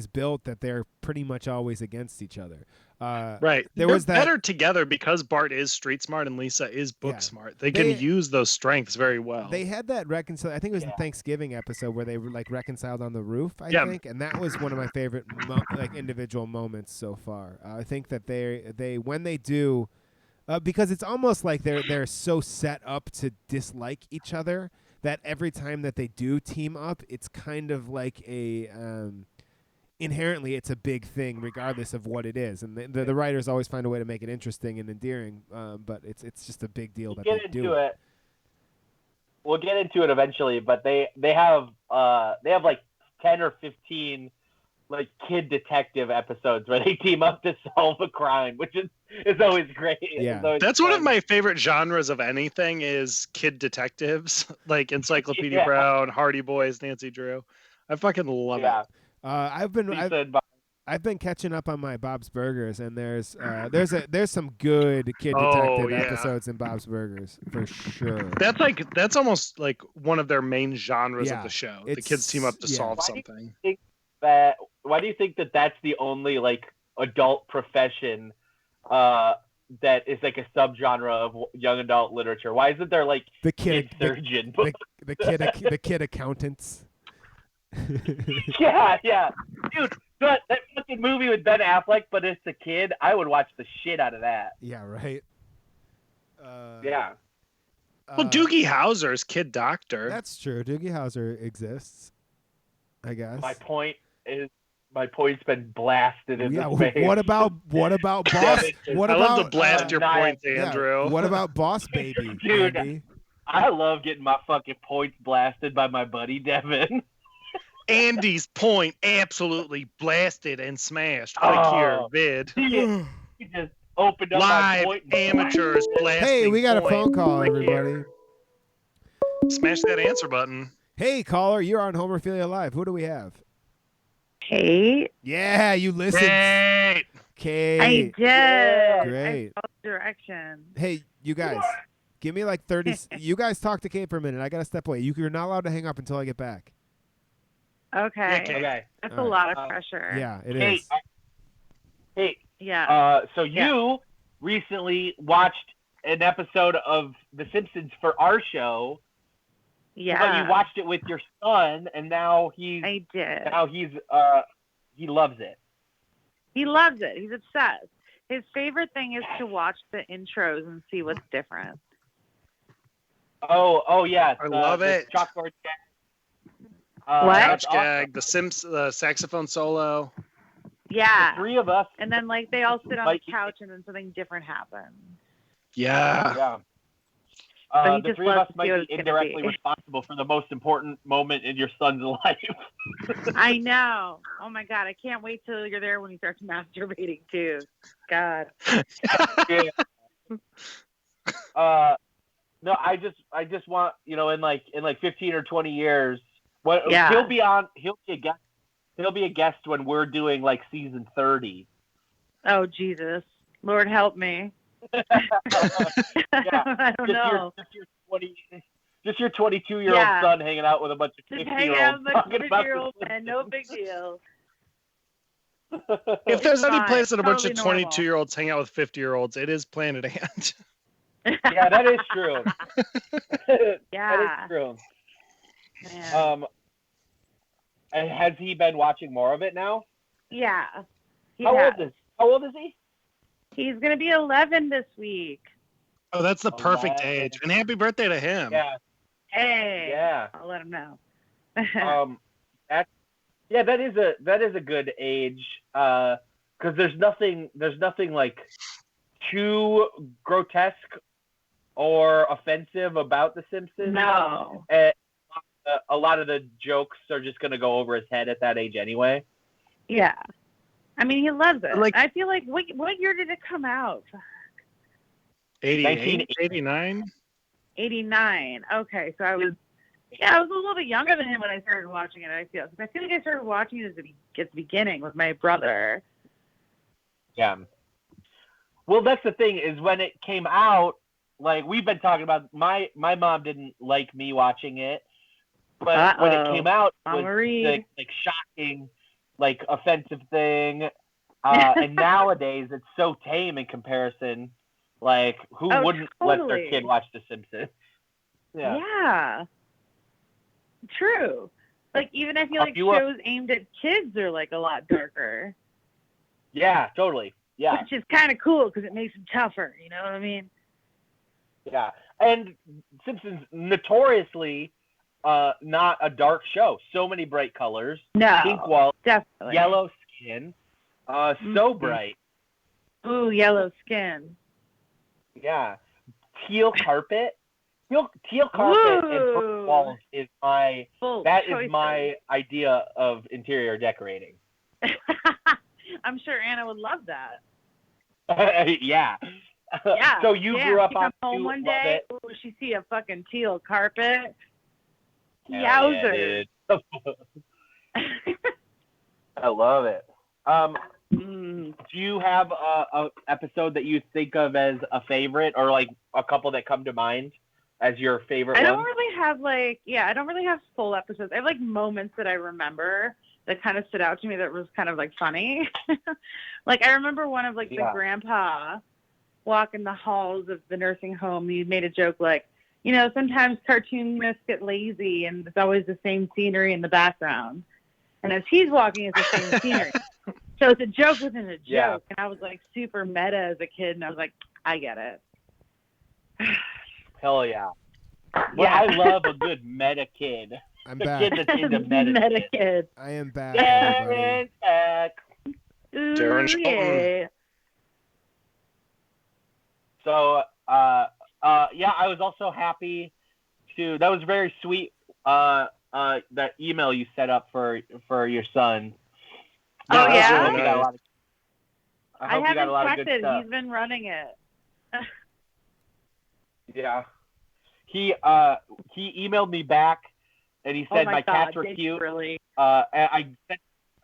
built that they're pretty much always against each other. Right. They're better together because Bart is street smart and Lisa is book smart. They can use those strengths very well. They had that I think it was the Thanksgiving episode where they were like reconciled on the roof, I think, and that was one of my favorite like individual moments so far. I think that they when they do, because it's almost like they're so set up to dislike each other that every time that they do team up, it's kind of like a inherently it's a big thing regardless of what it is, and the writers always find a way to make it interesting and endearing, but it's just a big deal that they do it. We'll get into it eventually, but they have like 10 or 15 like kid detective episodes where they team up to solve a crime, which is always great. Yeah, that's one of my favorite genres of anything is kid detectives, like Encyclopedia Brown, Hardy Boys, Nancy Drew. I fucking love it. I've been catching up on my Bob's Burgers, and there's some good kid detective episodes in Bob's Burgers for sure. That's almost like one of their main genres of the show. The kids team up to solve something. Why do you think that that's the only like adult profession that is like a subgenre of young adult literature? Why isn't there like the kid surgeon, the kid accountants? yeah, dude. That fucking movie with Ben Affleck, but it's a kid. I would watch the shit out of that. Yeah, right. Yeah. Well, Doogie Howser's Kid Doctor. That's true. Doogie Howser exists, I guess. My point's been blasted in the face. What about Boss? What I about love to blast your points, Andrew? Yeah. What about Boss Baby, dude? Andy? I love getting my fucking points blasted by my buddy Devin. Andy's point absolutely blasted and smashed. Click here, vid. He just opened up live my point. Amateurs blasting. Hey, we got point. a phone call, everybody. Smash that answer button. Hey, caller, you're on Homerphilia Live. Who do we have? Kate. Yeah, you listened. Kate. I did. Great. I followed direction. Hey, you guys, give me like 30. You guys talk to Kate for a minute. I got to step away. You're not allowed to hang up until I get back. Okay. Okay. That's a lot of pressure. Yeah, it is. Kate. Yeah. So you recently watched an episode of The Simpsons for our show. Yeah. But you watched it with your son, and now he loves it. He loves it. He's obsessed. His favorite thing is to watch the intros and see what's different. Oh yeah. I love it. Chalkboard what? Couch gag, the saxophone solo. Yeah. The three of us. And then like they all sit on the couch and then something different happens. Yeah. The three of us might be indirectly responsible for the most important moment in your son's life. I know. Oh my God. I can't wait till you're there when he starts masturbating too. God. Yeah. No, I just want, in like 15 or 20 years, Well, he'll be a guest. He'll be a guest when we're doing like season 30. Oh Jesus, Lord help me. Yeah, I don't know. Just your 22-year-old son hanging out with a bunch of 50-year-olds talking about 50-year-old man, no big deal. If there's any place that a bunch totally of 22-year-olds hang out with 50-year-olds, it is Planet Ant. Yeah, that is true. Yeah. That is true. Man. And has he been watching more of it now? Yeah. How old is he? He's going to be 11 this week. Oh, that's the perfect age. And happy birthday to him. Yeah. Hey. Yeah. I'll let him know. That is a good age. Because there's nothing like too grotesque or offensive about The Simpsons. No. And a lot of the jokes are just going to go over his head at that age anyway. Yeah. I mean, he loves it. Like, I feel like, what year did it come out? 88? 89? 89. Okay, so I was a little bit younger than him when I started watching it, I feel. Because I feel like I started watching it at the beginning with my brother. Yeah. Well, that's the thing, is when it came out, like we've been talking about, my mom didn't like me watching it, but when it came out, it was like shocking, like offensive thing. And nowadays it's so tame in comparison. Like, who wouldn't let their kid watch The Simpsons? Yeah. True. Like, even I feel like shows aimed at kids are like a lot darker. Yeah, totally. Yeah. Which is kind of cool because it makes them tougher. You know what I mean? Yeah. And Simpsons notoriously not a dark show. So many bright colors. No. Pink wall. Definitely. Yellow skin. So bright. Ooh, yellow skin. Yeah. Teal carpet. Teal carpet and purple walls is my idea of interior decorating. I'm sure Anna would love that. Yeah. Yeah. So you grew up on home one day. Ooh, she see a fucking teal carpet. Yowzer. Yeah, I love it. Do you have a episode that you think of as a favorite, or like a couple that come to mind as your favorite? I don't really have full episodes. I have like moments that I remember that kind of stood out to me that was kind of like funny. Like I remember one of like the grandpa walking the halls of the nursing home. He made a joke like, you know, sometimes cartoonists get lazy and it's always the same scenery in the background. And as he's walking, it's the same scenery. So it's a joke within a joke. Yeah. And I was like super meta as a kid, and I was like, I get it. Hell yeah. Well, I love a good meta kid. I'm back. A kid that's into meta kid. I am back. Darren's back. Darren yeah. So, yeah, I was also happy to. That was very sweet. That email you set up for your son. Oh yeah. I haven't checked it. He's been running it. Yeah. He emailed me back and he said my cats were cute. Really? And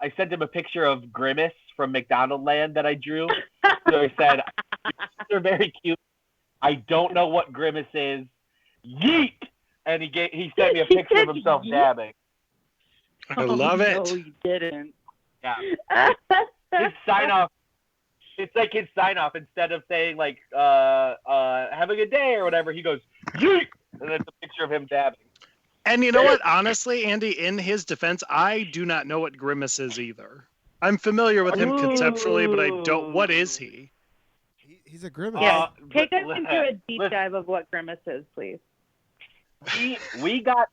I sent him a picture of Grimace from McDonald Land that I drew. So he said, they're very cute. I don't know what Grimace is. Yeet! And he sent me a picture of himself dabbing. I love it. No, you didn't. Yeah. His sign off. It's like his sign off. Instead of saying like have a good day or whatever, he goes yeet, and it's a picture of him dabbing. And you know what? Honestly, Andy, in his defense, I do not know what Grimace is either. I'm familiar with him conceptually, but I don't. What is he? He's a Grimace. Yeah, take us into a deep dive of what Grimace is, please. We got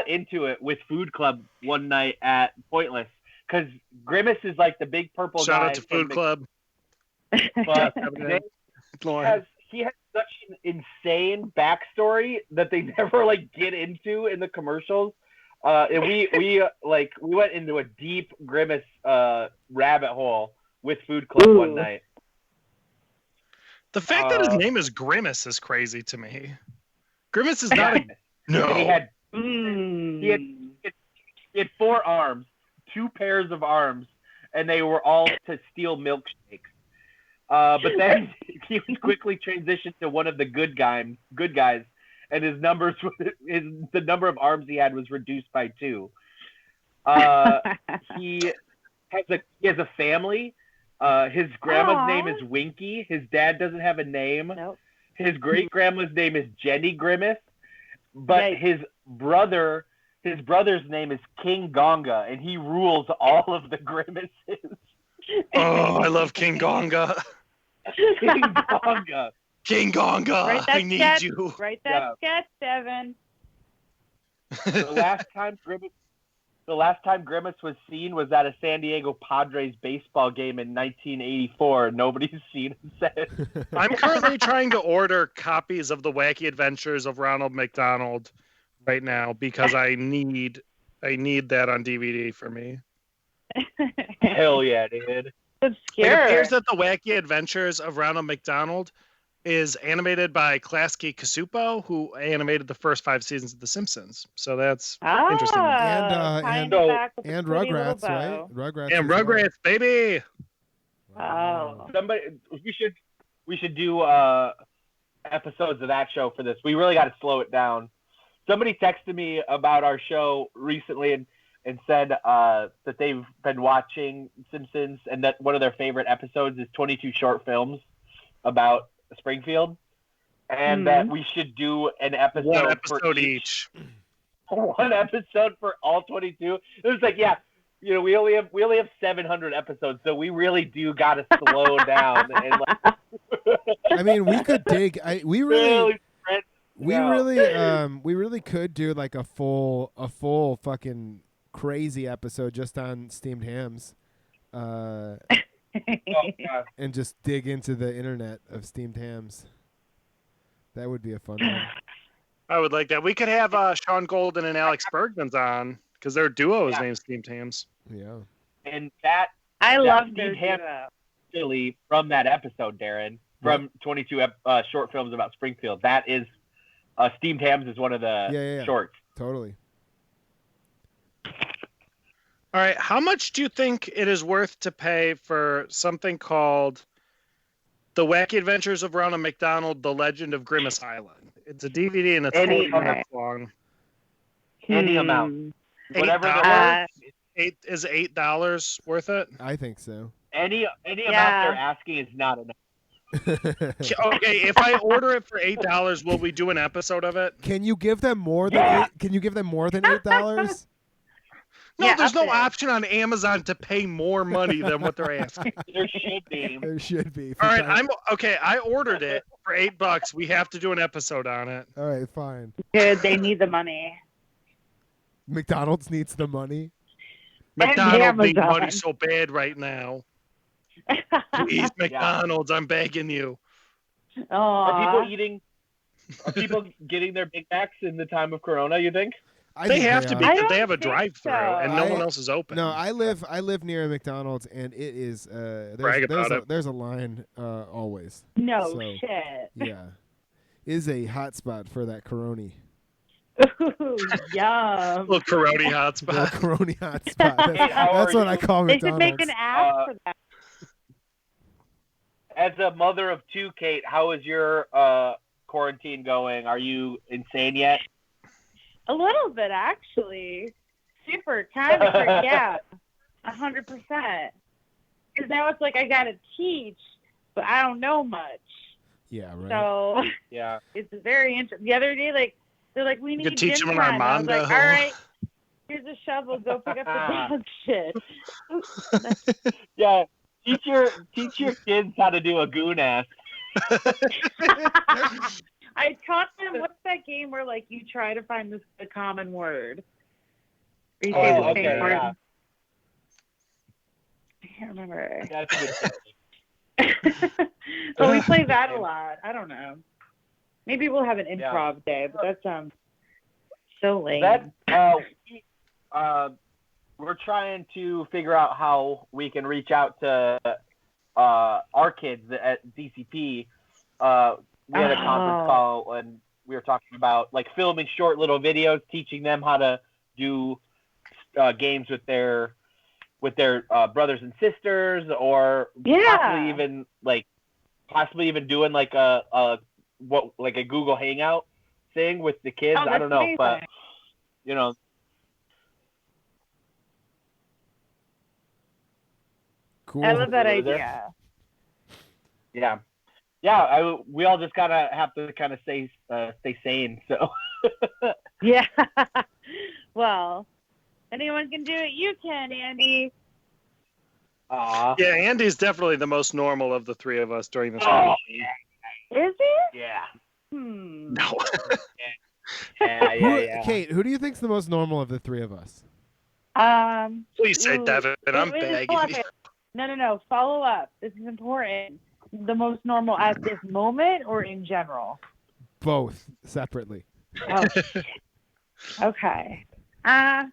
into it with Food Club one night at Pointless because Grimace is like the big purple guy. Shout out to Food Club. But he has such an insane backstory that they never like get into in the commercials. And we went into a deep Grimace rabbit hole with Food Club one night. The fact that his name is Grimace is crazy to me. Grimace is not a... No. He He had 4 arms, 2 pairs of arms, and they were all to steal milkshakes. But then he was quickly transitioned to one of the good guys, and the number of arms he had was reduced by 2. He has a family. His grandma's name is Winky. His dad doesn't have a name. Nope. His great grandma's name is Jenny Grimace, but his brother's name is King Gonga, and he rules all of the Grimaces. Oh, I love King Gonga. King Gonga. King Gonga, I need you. Write that sketch, Devin. The last time Grimace was seen was at a San Diego Padres baseball game in 1984. Nobody's seen him since. I'm currently trying to order copies of The Wacky Adventures of Ronald McDonald right now because I need that on DVD for me. Hell yeah, dude. Obscure. It appears that The Wacky Adventures of Ronald McDonald is animated by Klasky Kasupo, who animated the first 5 seasons of The Simpsons. So that's interesting. And Rugrats, right? Rugrats, baby. Wow. We should do episodes of that show for this. We really got to slow it down. Somebody texted me about our show recently and said that they've been watching Simpsons and that one of their favorite episodes is 22 short films about Springfield, and that we should do an episode, one episode each. One episode for all 22. It was like, we only have 700 episodes, so we really do got to slow down. And I mean, we could dig. We really could do like a full fucking crazy episode just on steamed hams. And just dig into the internet of steamed hams. That would be a fun one. I would like that. We could have Sean Golden and Alex Bergman's on because their duo is named Steamed Hams. Yeah. And that love their duo. Actually, from that episode, Darren, from 22 short films about Springfield, that is Steamed Hams is one of the shorts. Totally. All right, how much do you think it is worth to pay for something called The Wacky Adventures of Ronald McDonald, The Legend of Grimace Island? It's a DVD and it's 40 minutes long. Any amount. Whatever is $8 worth it? I think so. Any amount they're asking is not enough. Okay, if I order it for $8, will we do an episode of it? Can you give them more than Can you give them more than $8? No, there's no option on Amazon to pay more money than what they're asking. There should be. There should be. All right, I ordered it for $8. We have to do an episode on it. All right, fine. Dude, they need the money. McDonald's needs the money. McDonald's needs money so bad right now. Please, McDonald's, I'm begging you. Are people getting their Big Macs in the time of Corona, you think? They have to be. They have a drive-through, and no one else is open. No, I live near a McDonald's, and it is there's a line always. No shit. Yeah, is a hot spot for that Coroni. Ooh, yum. Little Coroni hot spot. Little Coroni hot spot. That's what I call McDonald's. They should make an app for that. As a mother of 2, Kate, how is your quarantine going? Are you insane yet? A little bit, actually. Super, kind of, yeah. 100%. Because now it's like I got to teach, but I don't know much. Yeah, right. So, yeah, it's very interesting. The other day, they're like, we need to teach them an time. Armando. I was like, all right, here's a shovel. Go pick up the dog shit. Yeah, teach your kids how to do a goon ass. I taught them, what's that game where, like, you try to find the common word? Or you say the same word. Yeah. I can't remember. That's a good But we play that a lot. I don't know. Maybe we'll have an improv day, but that sounds so lame. We're trying to figure out how we can reach out to our kids at DCP. We had a conference call and we were talking about like filming short little videos, teaching them how to do games with their brothers and sisters, or possibly even doing like a Google Hangout thing with the kids. I don't know, amazing. but you know. Cool. I love that idea. Yeah. We all just gotta have to kind of stay sane. So. Yeah. Well, anyone can do it. You can, Andy. Yeah, Andy's definitely the most normal of the three of us during this. Oh, Is he? Yeah. No. Yeah. Kate, who do you think's the most normal of the three of us? Please say Devin. I'm begging you. No. Follow up. This is important. The most normal at this moment or in general? Both separately. Oh. Okay. I'm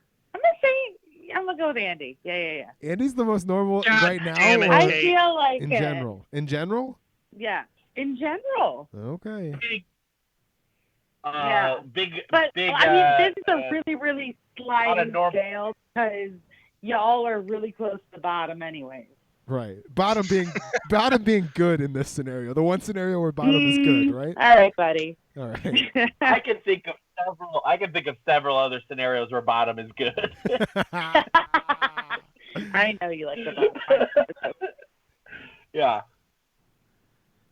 gonna go with Andy. Yeah. Andy's the most normal God right now. damn it, or I feel like in it. general. In general? Yeah. In general. Okay. Big. But big, I mean, this is a really, really sliding normal- scale because y'all are really close to the bottom, anyways. Right. Bottom being good in this scenario. The one scenario where bottom is good, right? All right, buddy. All right. I can think of several other scenarios where bottom is good. I know you like the bottom. Yeah.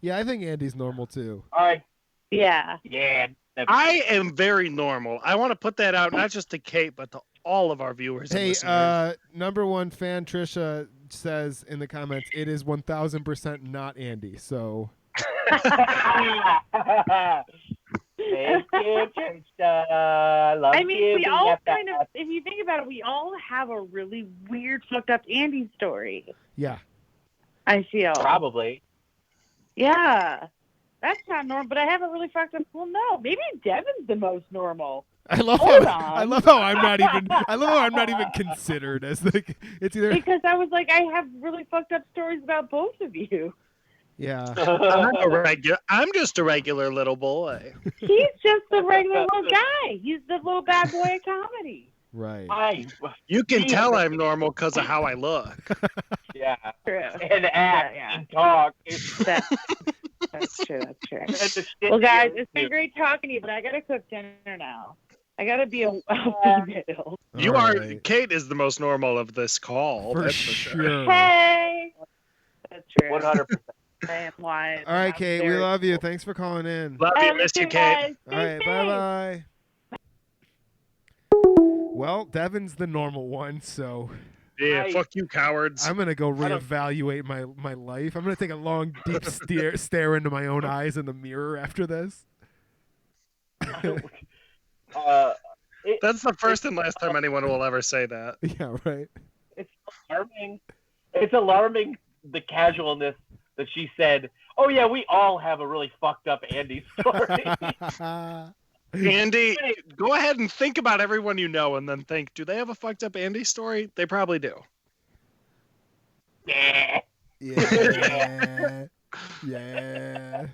Yeah, I think Andy's normal too. All right. Yeah. Yeah. I am very normal. I want to put that out not just to Kate, but to all of our viewers. Hey, and listeners. number one fan Trisha says in the comments, it is 1000% not Andy. So. Thank you, Trisha. Love I mean, you. we all kind of, if you think about it, we all have a really weird, fucked up Andy story. Yeah. I feel. Probably. Yeah. That's not normal, but I have a really fucked up. Well, no, maybe Devin's the most normal. I love how I'm not even considered as it's either because I was like, I have really fucked up stories about both of you. Yeah. I'm just a regular little boy. He's just a regular little guy. He's the little bad boy of comedy. Right. You can tell I'm normal because of how I look. Yeah. True. And act and talk. That's true. Well, guys, it's been great talking to you, but I gotta cook dinner now. I gotta be a female. You are. Kate is the most normal of this call. For that's sure. for sure. Hey. That's true. 100%. I am wise. All right, Kate. We love you. Thanks for calling in. Love you. Miss you, Kate. All right. Bye. Well, Devin's the normal one, so. Yeah, fuck you, cowards. I'm gonna go reevaluate my life. I'm gonna take a long, deep stare into my own eyes in the mirror after this. That's the first and last time anyone will ever say that. Yeah, right. It's alarming. It's alarming the casualness that she said. Oh yeah, we all have a really fucked up Andy story. Andy, go ahead and think about everyone you know and then think, do they have a fucked up Andy story? They probably do. Yeah. Yeah.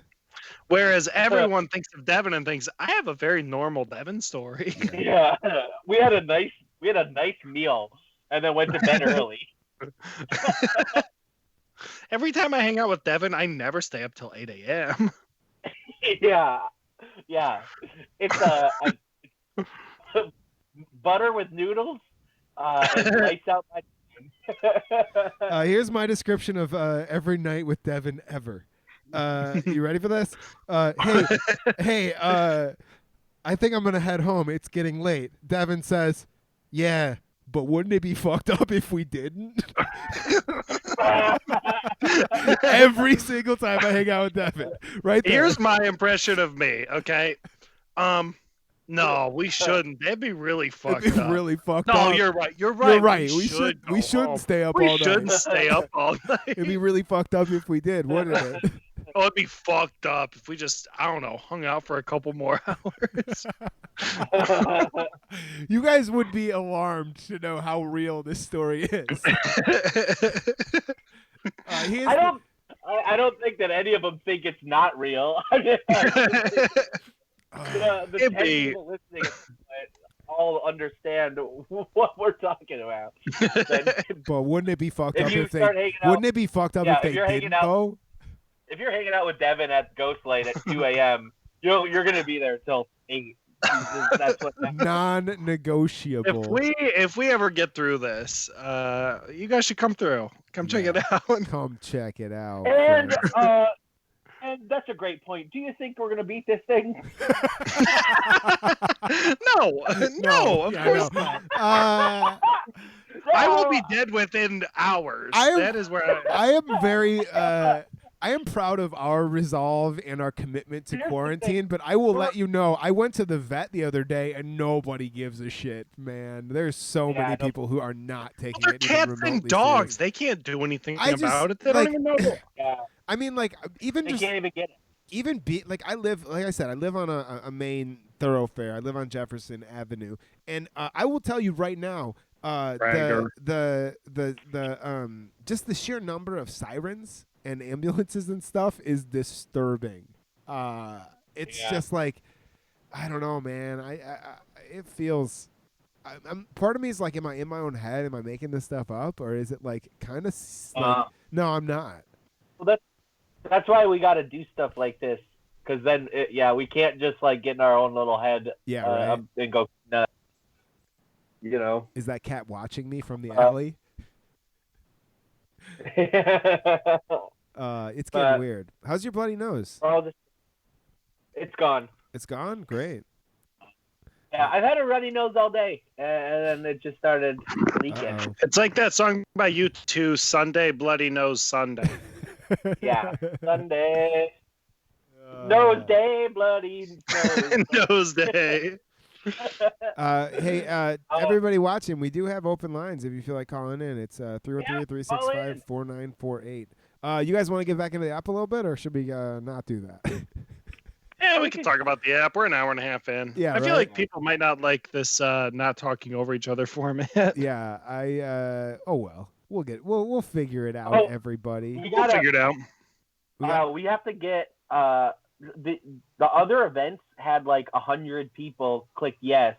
Whereas everyone thinks of Devin and thinks, I have a very normal Devin story. Yeah. We had a nice meal and then went to bed early. Every time I hang out with Devin, I never stay up till 8 a.m. Yeah. It's butter with noodles. And lights out my here's my description of every night with Devin ever. You ready for this? Hey, I think I'm gonna head home. It's getting late. Devin says, yeah, but wouldn't it be fucked up if we didn't? Every single time I hang out with Devin. Right there. Here's my impression of me, okay? No, we shouldn't. That'd be really fucked up. Really fucked up. No, you're right. We shouldn't stay up all night. We shouldn't stay up all night. It'd be really fucked up if we did, wouldn't it? Oh, it'd be fucked up if we just, I don't know, hung out for a couple more hours. You guys would be alarmed to know how real this story is. I don't think that any of them think it's not real. The 10 people listening, all understand what we're talking about. But wouldn't it be fucked up if they? Out, wouldn't it be fucked up if they didn't though? If you're hanging out with Devin at Ghost Light at 2 a.m., you're gonna be there until 8. That's what non-negotiable. If we ever get through this, you guys should come through. Come check it out. Come check it out. And that's a great point. Do you think we're gonna beat this thing? No, of course not. I will be dead within hours. That is where I am very. I am proud of our resolve and our commitment to quarantine, but I will let you know, I went to the vet the other day and nobody gives a shit, man. There's so many people who are not taking it cats and dogs. They can't do anything about it. They don't even know. I mean, like, even they can't even get it. Even I live on a main thoroughfare. I live on Jefferson Avenue, and I will tell you right now, just the sheer number of sirens and ambulances and stuff is disturbing. It's just like, I don't know, man. It feels. Part of me is like, am I in my own head? Am I making this stuff up, or is it like kind of like? No, I'm not. Well, that's why we got to do stuff like this, because then we can't just like get in our own little head. Right. And go nuts. You know. Is that cat watching me from the alley? It's getting weird. How's your bloody nose? It's gone. It's gone? Great. Yeah, I've had a runny nose all day, and then it just started leaking. It's like that song by U2, Sunday, Bloody Nose Sunday. Yeah, Sunday. Nose day, bloody nose day. Hey, everybody watching, we do have open lines if you feel like calling in. It's 313-365-4948. You guys want to get back into the app a little bit, or should we not do that? Yeah, we can talk about the app. We're an hour and a half in. Yeah, I feel like people might not like this not talking over each other format. Yeah, we'll figure it out, everybody. We'll figure it out. We have to get the other events had like 100 people click yes,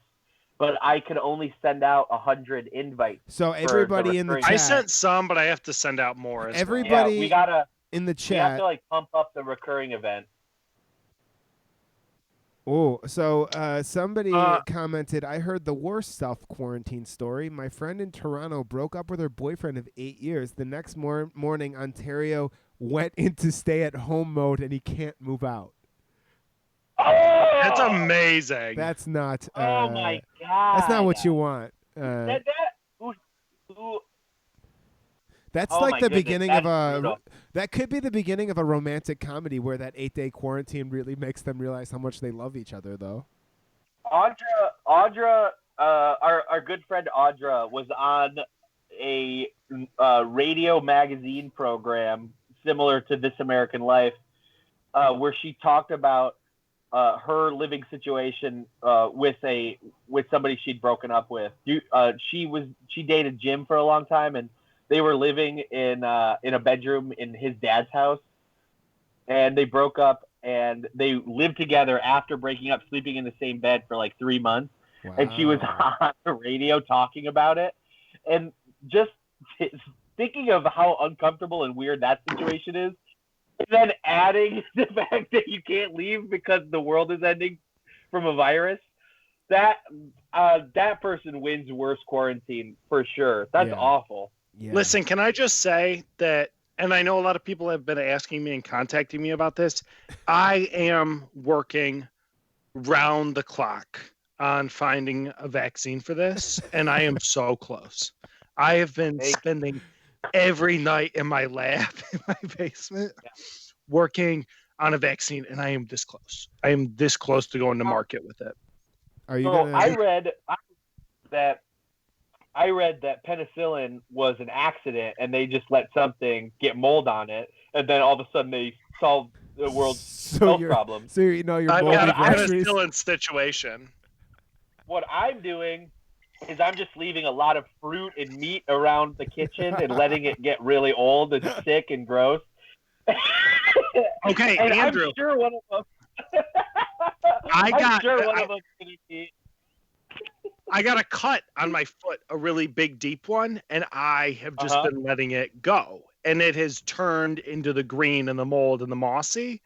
but I could only send out 100 invites. So everybody in the chat. I sent some, but I have to send out more. Everybody we gotta in the chat. We have to like pump up the recurring event. Oh, so somebody commented, I heard the worst self-quarantine story. My friend in Toronto broke up with her boyfriend of 8 years. The next morning, Ontario went into stay-at-home mode, and he can't move out. Oh! That's amazing. That's not. Oh, my God. That's not what you want. That's like the beginning of a. That could be the beginning of a romantic comedy where that 8-day quarantine really makes them realize how much they love each other, though. Audra, our good friend Audra was on a radio magazine program similar to This American Life, where she talked about her living situation with somebody she'd broken up with. She dated Jim for a long time, and they were living in a bedroom in his dad's house, and they broke up, and they lived together after breaking up, sleeping in the same bed for like 3 months. Wow. And she was on the radio talking about it, and just thinking of how uncomfortable and weird that situation is, and then adding the fact that you can't leave because the world is ending from a virus. That person wins worst quarantine for sure. That's awful. Yeah. Listen, can I just say that, and I know a lot of people have been asking me and contacting me about this, I am working round the clock on finding a vaccine for this, and I am so close. I have been spending every night in my lab in my basement working on a vaccine, and I am this close. I am this close to going to market with it. Are you I read that penicillin was an accident, and they just let something get mold on it, and then all of a sudden they solved the world's health problems. So your moldy groceries. Penicillin situation. What I'm doing is I'm just leaving a lot of fruit and meat around the kitchen and letting it get really old and sick and gross. Okay, and Andrew. I'm sure one of them. I got a cut on my foot, a really big, deep one, and I have just been letting it go. And it has turned into the green and the mold and the mossy.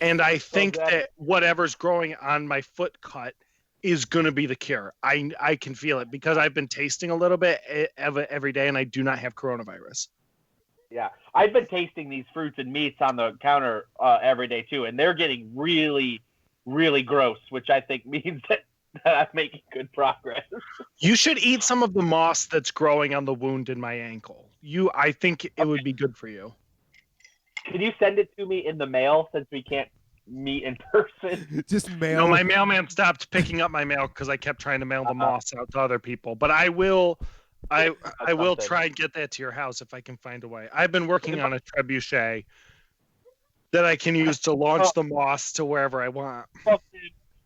And I think that whatever's growing on my foot cut is going to be the cure. I can feel it because I've been tasting a little bit every day, and I do not have coronavirus. Yeah, I've been tasting these fruits and meats on the counter every day too, and they're getting really, really gross, which I think means that I'm making good progress. You should eat some of the moss that's growing on the wound in my ankle. I think it would be good for you. Can you send it to me in the mail since we can't meet in person? Just mail. No, my mailman stopped picking up my mail because I kept trying to mail the moss out to other people. But I will try and get that to your house if I can find a way. I've been working on a trebuchet that I can use to launch the moss to wherever I want.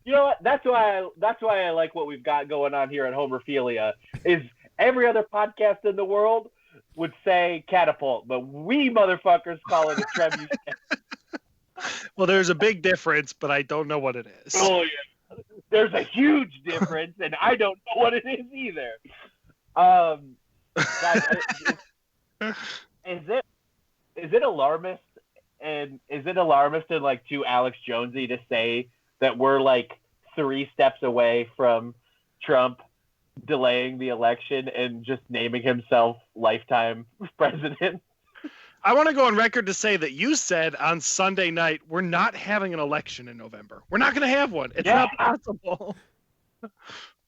You know what? That's why I like what we've got going on here at Homerphilia. Is every other podcast in the world would say catapult, but we motherfuckers call it a trebuchet. Well, there's a big difference, but I don't know what it is. Oh yeah, there's a huge difference, and I don't know what it is either. Guys, is it alarmist? And is it alarmist and like too Alex Jonesy to say that we're like 3 steps away from Trump delaying the election and just naming himself lifetime president? I want to go on record to say that you said on Sunday night, we're not having an election in November. We're not going to have one. It's not possible.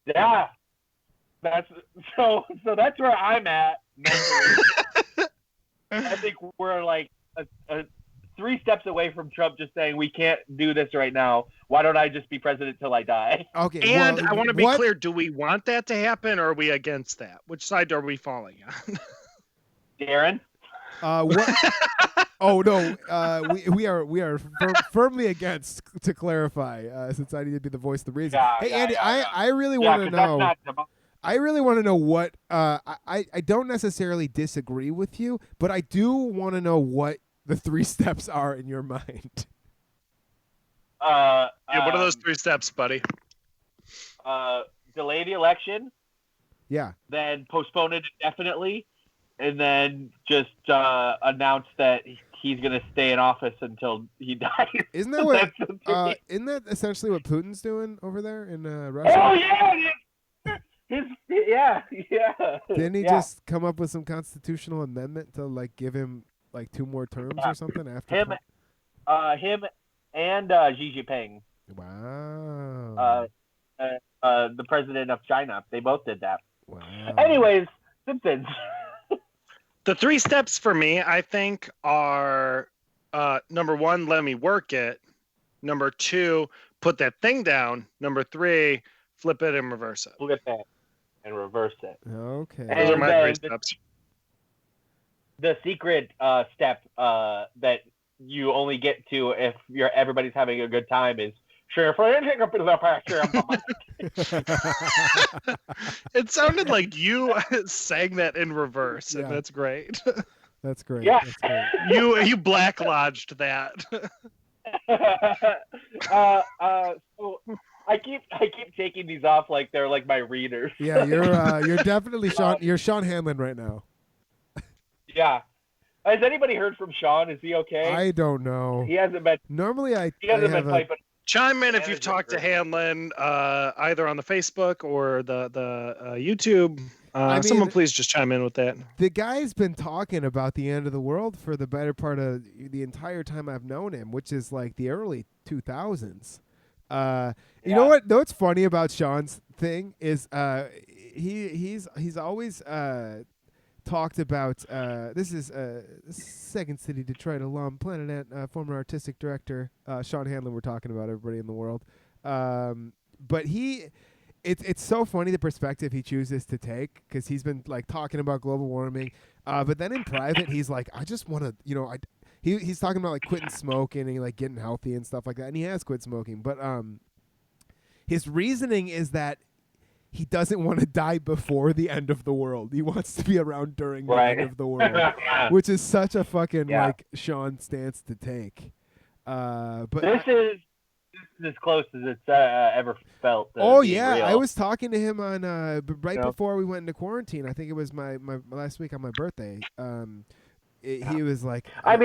Yeah. So that's where I'm at mentally. I think we're like a 3 steps away from Trump just saying we can't do this right now. Why don't I just be president till I die? Okay. And I want to be clear, do we want that to happen or are we against that? Which side are we falling on? Darren? What? Oh no, we are firmly against, to clarify, since I need to be the voice of the reason. Hey Andy, I really want to know. I really want to know what I don't necessarily disagree with you, but I do want to know what the 3 steps are in your mind. What are those 3 steps, buddy? Delay the election. Yeah. Then postpone it indefinitely, and then just announce that he's going to stay in office until he dies. Isn't that what? Isn't that essentially what Putin's doing over there in Russia? Oh yeah. Didn't he just come up with some constitutional amendment to like give him like 2 more terms or something after him and Xi Jinping? Wow. The president of China. They both did that. Wow. Anyways, Simpsons. The 3 steps for me, I think, are number 1, let me work it. Number 2, put that thing down. Number 3, flip it and reverse it. Flip it and reverse it. Okay. Those are my 3 steps. The secret step that you only get to if everybody's having a good time is It sounded like you sang that in reverse, and that's great. That's great. Yeah. That's great. You black lodged that. So I keep taking these off like they're like my readers. Yeah, you're definitely Sean. You're Sean Hanlon right now. Yeah. Has anybody heard from Sean? Is he okay? I don't know. He hasn't been. Normally, he hasn't been piping. Chime in if you've talked to Hanlon, either on the Facebook or the YouTube. Someone please just chime in with that. The guy's been talking about the end of the world for the better part of the entire time I've known him, which is like the early 2000s. You know what? What's funny about Sean's thing is he's always talked about this is Second City Detroit alum, Planet Ant, former artistic director Sean Hanlon. We're talking about everybody in the world, but it's so funny the perspective he chooses to take, because he's been like talking about global warming, but then in private he's like, I just want to, he's talking about like quitting smoking and like getting healthy and stuff like that, and he has quit smoking, but his reasoning is that he doesn't want to die before the end of the world. He wants to be around during the end of the world, which is such a fucking like Sean stance to take. But this as close as it's ever felt. Oh yeah, real. I was talking to him on before we went into quarantine. I think it was my last week on my birthday. He was like, I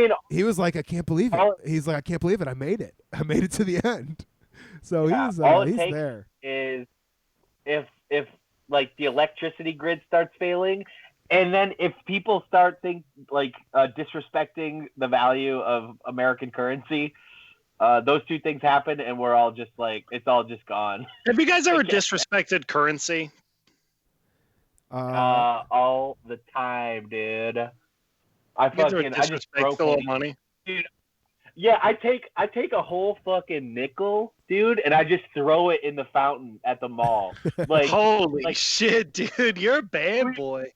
can't believe it. He's like, I can't believe it. I made it. I made it to the end. So he's there. Is if like the electricity grid starts failing, and then if people start disrespecting the value of American currency, those two things happen, and we're all just like, it's all just gone. Have you guys ever disrespected currency? All the time, dude. I just broke a little money. Dude, yeah, I take a whole fucking nickel, dude, and I just throw it in the fountain at the mall. Like, holy shit, dude, you're a bad boy.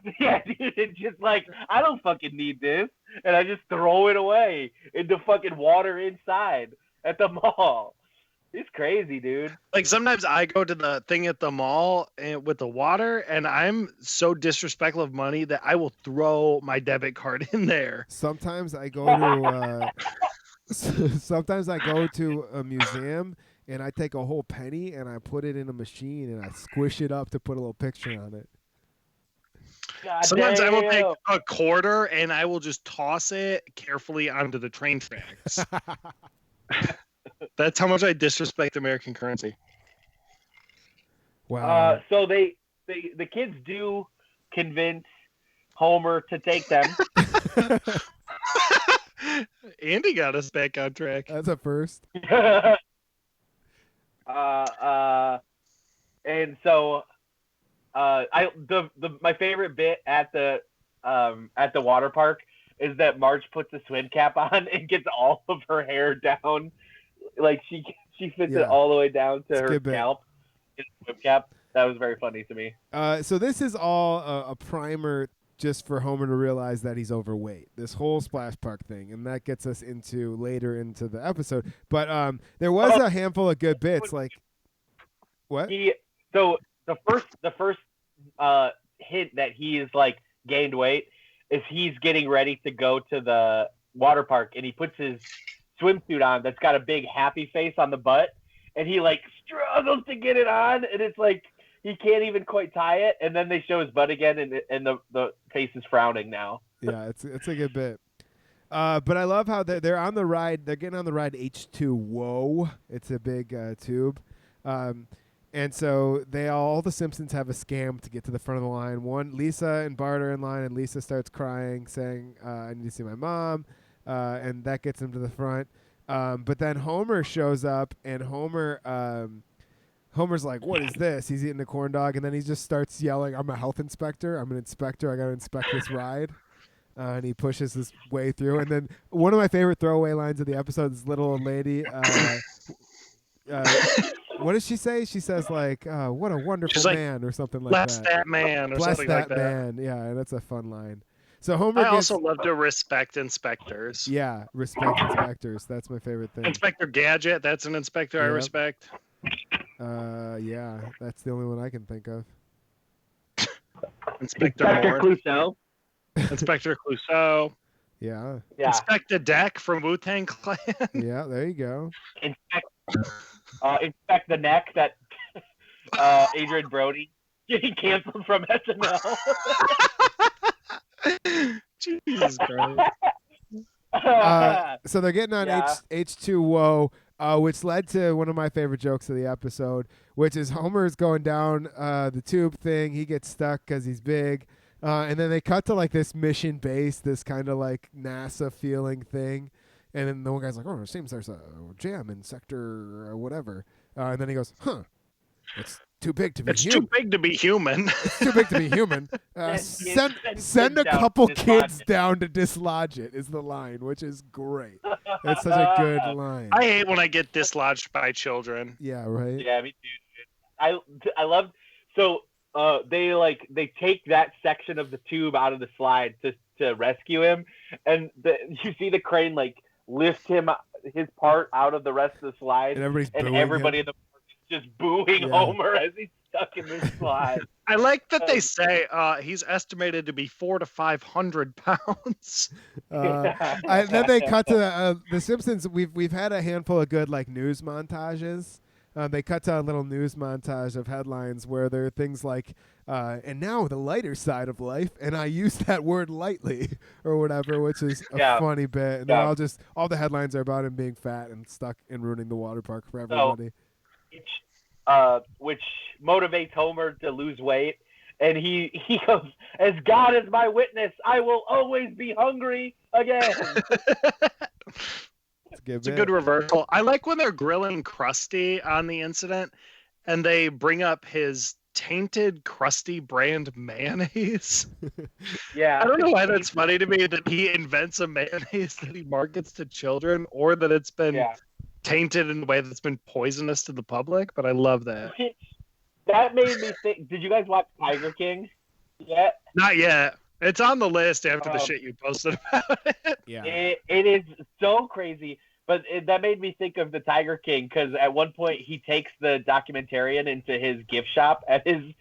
Dude, it's just like, I don't fucking need this, and I just throw it away into fucking water inside at the mall. It's crazy, dude. Like, sometimes I go to the thing at the mall with the water, and I'm so disrespectful of money that I will throw my debit card in there. Sometimes I go to a museum, and I take a whole penny and I put it in a machine and I squish it up to put a little picture on it. God Sometimes damn. I will take a quarter and I will just toss it carefully onto the train tracks. That's how much I disrespect American currency. Wow. So the kids do convince Homer to take them. Andy got us back on track. That's a first. And so my favorite bit at the water park is that Marge puts a swim cap on and gets all of her hair down. Like she fits it all the way down to her scalp in a swim cap. That was very funny to me. So this is all a primer just for Homer to realize that he's overweight. This whole Splash Park thing, and that gets us later into the episode. But there was a handful of good bits. Like what? So the first hint that he is like gained weight is he's getting ready to go to the water park, and he puts his swimsuit on that's got a big happy face on the butt, and he like struggles to get it on, and it's like he can't even quite tie it, and then they show his butt again, and the face is frowning now. Yeah, it's a good bit. But I love how they're on the ride. They're getting on the ride H2O. It's a big tube. And so all the Simpsons have a scam to get to the front of the line. Lisa and Bart are in line, and Lisa starts crying, saying, I need to see my mom. And that gets him to the front. But then Homer shows up, and Homer's like, what is this? He's eating a corn dog, and then he just starts yelling, I'm a health inspector. I'm an inspector. I got to inspect this ride. And he pushes his way through. And then one of my favorite throwaway lines of the episode is little old lady. What does she say? She says, like, what a wonderful man, or something like bless that. Bless that man, or bless something that like that. man. Yeah, and that's a fun line. So Homer also love to respect inspectors. Yeah, respect inspectors. That's my favorite thing. Inspector Gadget, that's an inspector I respect. Yeah, that's the only one I can think of. Inspector Clouseau. Inspector Clouseau. Yeah. Inspector Deck from Wu-Tang Clan. Yeah, there you go. Inspect the neck that Adrian Brody getting canceled from SNL. Jesus Christ. So they're getting on H2O, which led to one of my favorite jokes of the episode, which is Homer's going down the tube thing. He gets stuck because he's big. And then they cut to like this mission base, this kind of like NASA feeling thing. And then the one guy's like, oh, it seems there's a jam in sector or whatever. And then he goes, it's too big to be human. It's too big to be human. It's too big to be human. Send a couple kids down to dislodge it is the line, which is great. That's such a good line. I hate when I get dislodged by children. Yeah, right? Yeah, me too. I love so they take that section of the tube out of the slide to rescue him, and you see the crane like lift his part out of the rest of the slide, and everybody in the park is just booing Homer as he's stuck in this slide. I like that they say he's estimated to be 400 to 500 pounds. Then they cut to the Simpsons. We've had a handful of good like news montages. They cut to a little news montage of headlines where there are things like, and now the lighter side of life, and I use that word lightly, or whatever, which is a funny bit. And they're all the headlines are about him being fat and stuck and ruining the water park for everybody. Which motivates Homer to lose weight. And he goes, as God is my witness, I will always be hungry again. It's a good reversal. I like when they're grilling Krusty on the incident and they bring up his tainted Krusty brand mayonnaise. Yeah. I don't know why that's funny to me that he invents a mayonnaise that he markets to children or that it's been tainted in a way that's been poisonous to the public, but I love that. That made me think, did you guys watch Tiger King yet? Not yet. It's on the list after the shit you posted about it. Yeah. It is so crazy. But that made me think of the Tiger King because at one point he takes the documentarian into his gift shop at his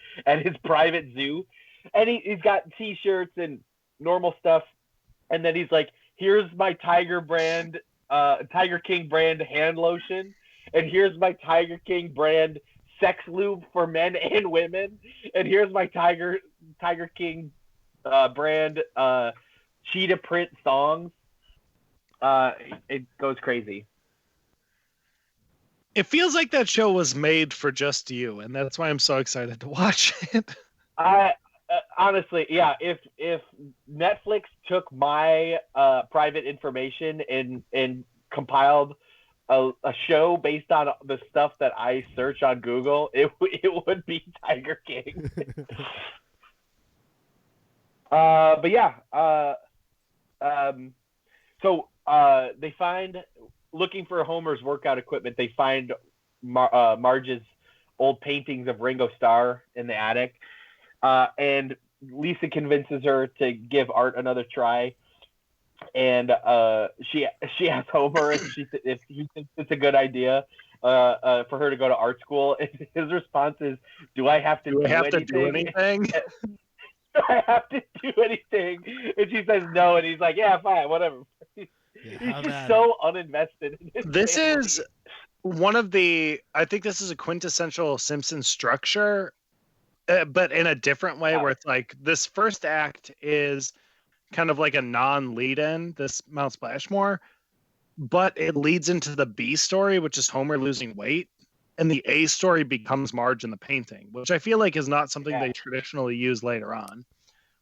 private zoo, and he's got T-shirts and normal stuff, and then he's like, "Here's my Tiger King brand hand lotion, and here's my Tiger King brand sex lube for men and women, and here's my Tiger King brand cheetah print songs." It goes crazy. It feels like that show was made for just you, and that's why I'm so excited to watch it. Honestly, yeah. If Netflix took my private information and compiled a show based on the stuff that I search on Google, it would be Tiger King. But yeah. So they find, looking for Homer's workout equipment, they find Marge's old paintings of Ringo Starr in the attic. And Lisa convinces her to give art another try. And she asks Homer if he thinks it's a good idea for her to go to art school. And his response is, do I have to do anything? Do I have to do anything? And she says no, and he's like, yeah, fine, whatever. He's just so uninvested in his This family. is I think this is a quintessential Simpsons structure, but in a different way, where it's like this first act is kind of like a non-lead-in, this Mount Splashmore, but it leads into the B story, which is Homer losing weight, and the A story becomes Marge in the painting, which I feel like is not something they traditionally use later on.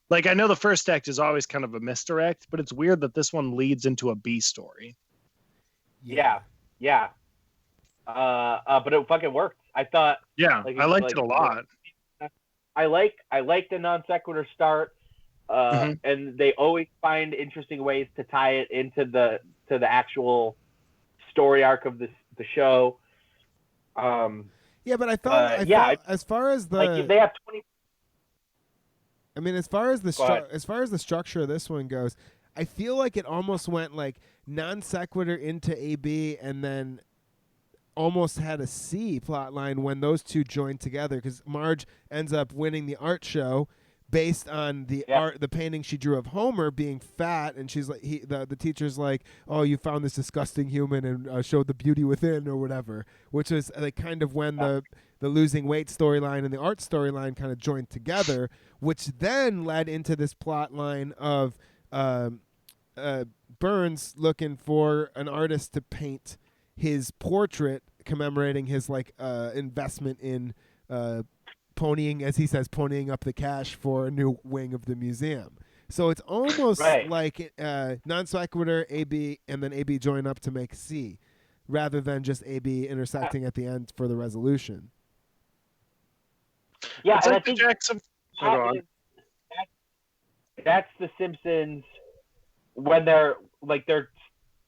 Like, I know the first act is always kind of a misdirect, but it's weird that this one leads into a B story. Yeah. But it fucking worked. I thought. Yeah, I liked it a lot. I like the non sequitur start, and they always find interesting ways to tie it into the actual story arc of the show. Yeah, but I thought as far as the like they have 20. I mean, as far as the structure of this one goes, I feel like it almost went like non sequitur into AB and then almost had a C plot line when those two joined together, because Marge ends up winning the art show based on the painting she drew of Homer being fat, and she's like, the teacher's like, oh, you found this disgusting human and showed the beauty within, or whatever, which was like kind of when the losing weight storyline and the art storyline kind of joined together, which then led into this plot line of Burns looking for an artist to paint his portrait commemorating his investment in ponying up the cash for a new wing of the museum. So it's almost like non sequitur AB and then AB join up to make C, rather than just AB intersecting at the end for the resolution. Yeah, it's and like I think Jackson. That's the Simpsons when they're like their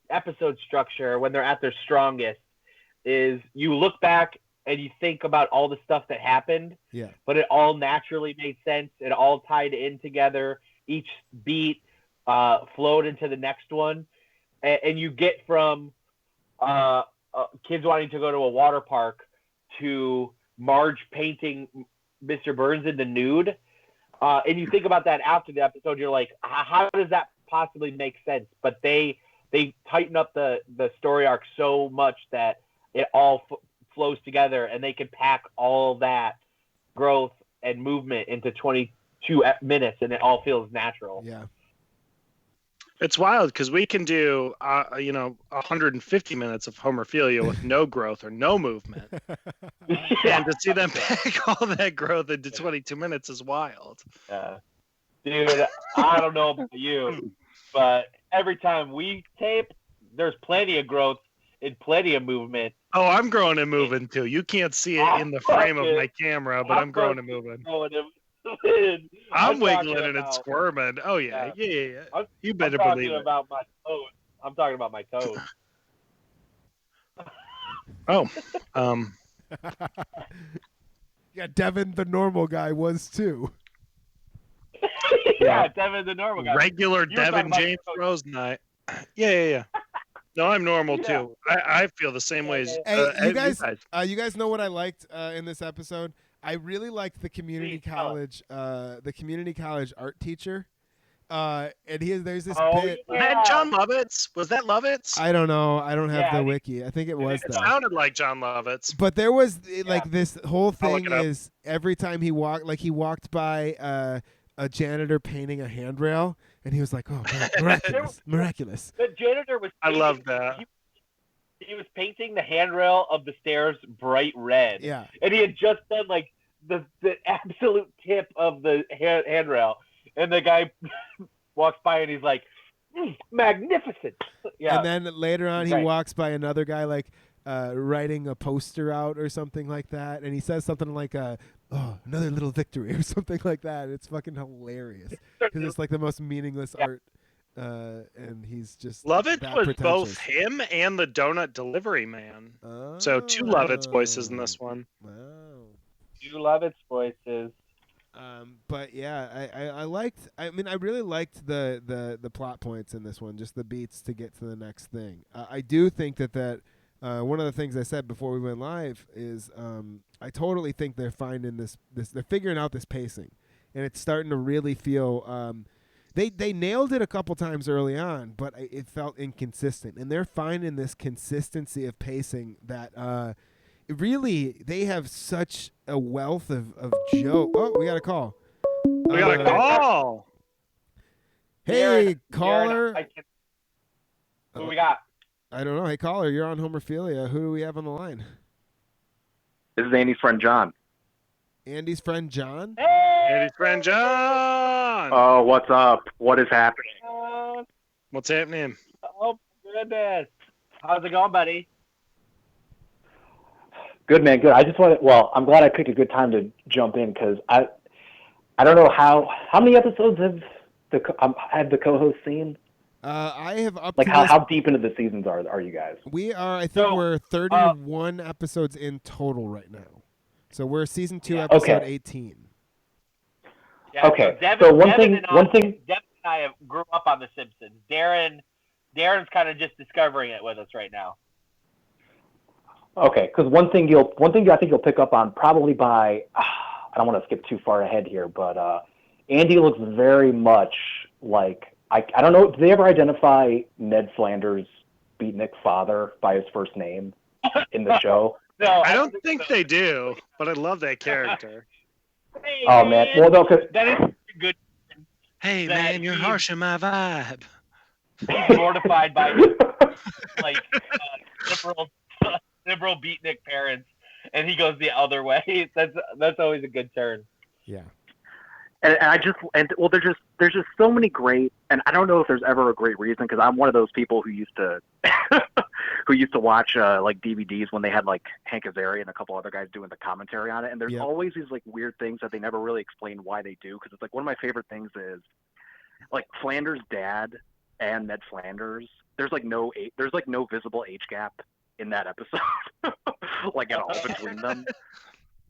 episode structure, when they're at their strongest, is you look back and you think about all the stuff that happened, but it all naturally made sense. It all tied in together. Each beat flowed into the next one. And you get from kids wanting to go to a water park to Marge painting Mr. Burns in the nude. And you think about that after the episode, you're like, how does that possibly make sense? But they tighten up the story arc so much that it all flows together, and they can pack all that growth and movement into 22 minutes, and it all feels natural. Yeah. It's wild because we can do, 150 minutes of Homerphilia with no growth or no movement. And to see them pack all that growth into 22 minutes is wild. Dude, I don't know about you, but every time we tape, there's plenty of growth and plenty of movement. Oh, I'm growing and moving too. You can't see it in the frame of my camera, but I'm growing and moving. I'm wiggling and squirming. Oh yeah. You better believe it. I'm talking about my toes. Yeah, Devin the normal guy was too. Yeah, Devin the normal guy. Regular Devin James Rose night. Yeah. No, I'm normal too. I feel the same way as you guys know what I liked in this episode? I really liked the community college art teacher. And there's this bit. Was that John Lovitz? Was that Lovitz? I don't know. I don't have the wiki. I think it was. It sounded like John Lovitz. But there was this whole thing is every time he walked by a janitor painting a handrail, and he was like, "Oh, miraculous!" The janitor was. I love that. He was painting the handrail of the stairs bright red. Yeah. And he had just done like the absolute tip of the handrail. And the guy walks by and he's like, magnificent. Yeah. And then later on he walks by another guy like writing a poster out or something like that. And he says something like, another little victory or something like that. It's fucking hilarious. Because it's like the most meaningless art. And he's just Lovitz was both him and the donut delivery man. So two Lovitz voices in this one. Wow. Two Lovitz voices. But yeah, I really liked the plot points in this one, just the beats to get to the next thing. I do think that one of the things I said before we went live is I totally think they're finding this they're figuring out this pacing, and it's starting to really feel They nailed it a couple times early on, but it felt inconsistent. And they're finding this consistency of pacing that really they have such a wealth of joke. Oh, we got a call. We got a call. Hey, caller. Who we got? I don't know. Hey, caller, you're on Homerphilia. Who do we have on the line? This is Andy's friend John. Andy's friend John? Hey! Andy's friend John! Oh, what's up? What is happening? What's happening? Oh, goodness. How's it going, buddy? Good, man. Good. I'm glad I picked a good time to jump in because I don't know how many episodes have the co-host seen? I have up like to how deep into the seasons are you guys? We are. I think we're 31 episodes in total right now. So we're season 2, episode 18. Yeah, okay. So one thing. Devin and I grew up on The Simpsons. Darren's kind of just discovering it with us right now. Okay, because one thing I think you'll pick up on probably by I don't want to skip too far ahead here, but Andy looks very much like I don't know. Did they ever identify Ned Flanders' beatnik father by his first name in the show? No, I don't think they do, but I love that character. Hey, oh man, well no, that is good. Hey man, you're harshing my vibe. He's mortified by like liberal beatnik parents, and he goes the other way. That's always a good turn. Yeah. And there's just so many great, and I don't know if there's ever a great reason because I'm one of those people who used to watch like DVDs when they had like Hank Azaria and a couple other guys doing the commentary on it, and there's always these like weird things that they never really explain why they do, because it's like one of my favorite things is like Flanders' dad and Ned Flanders. There's no visible age gap in that episode, like at all between them.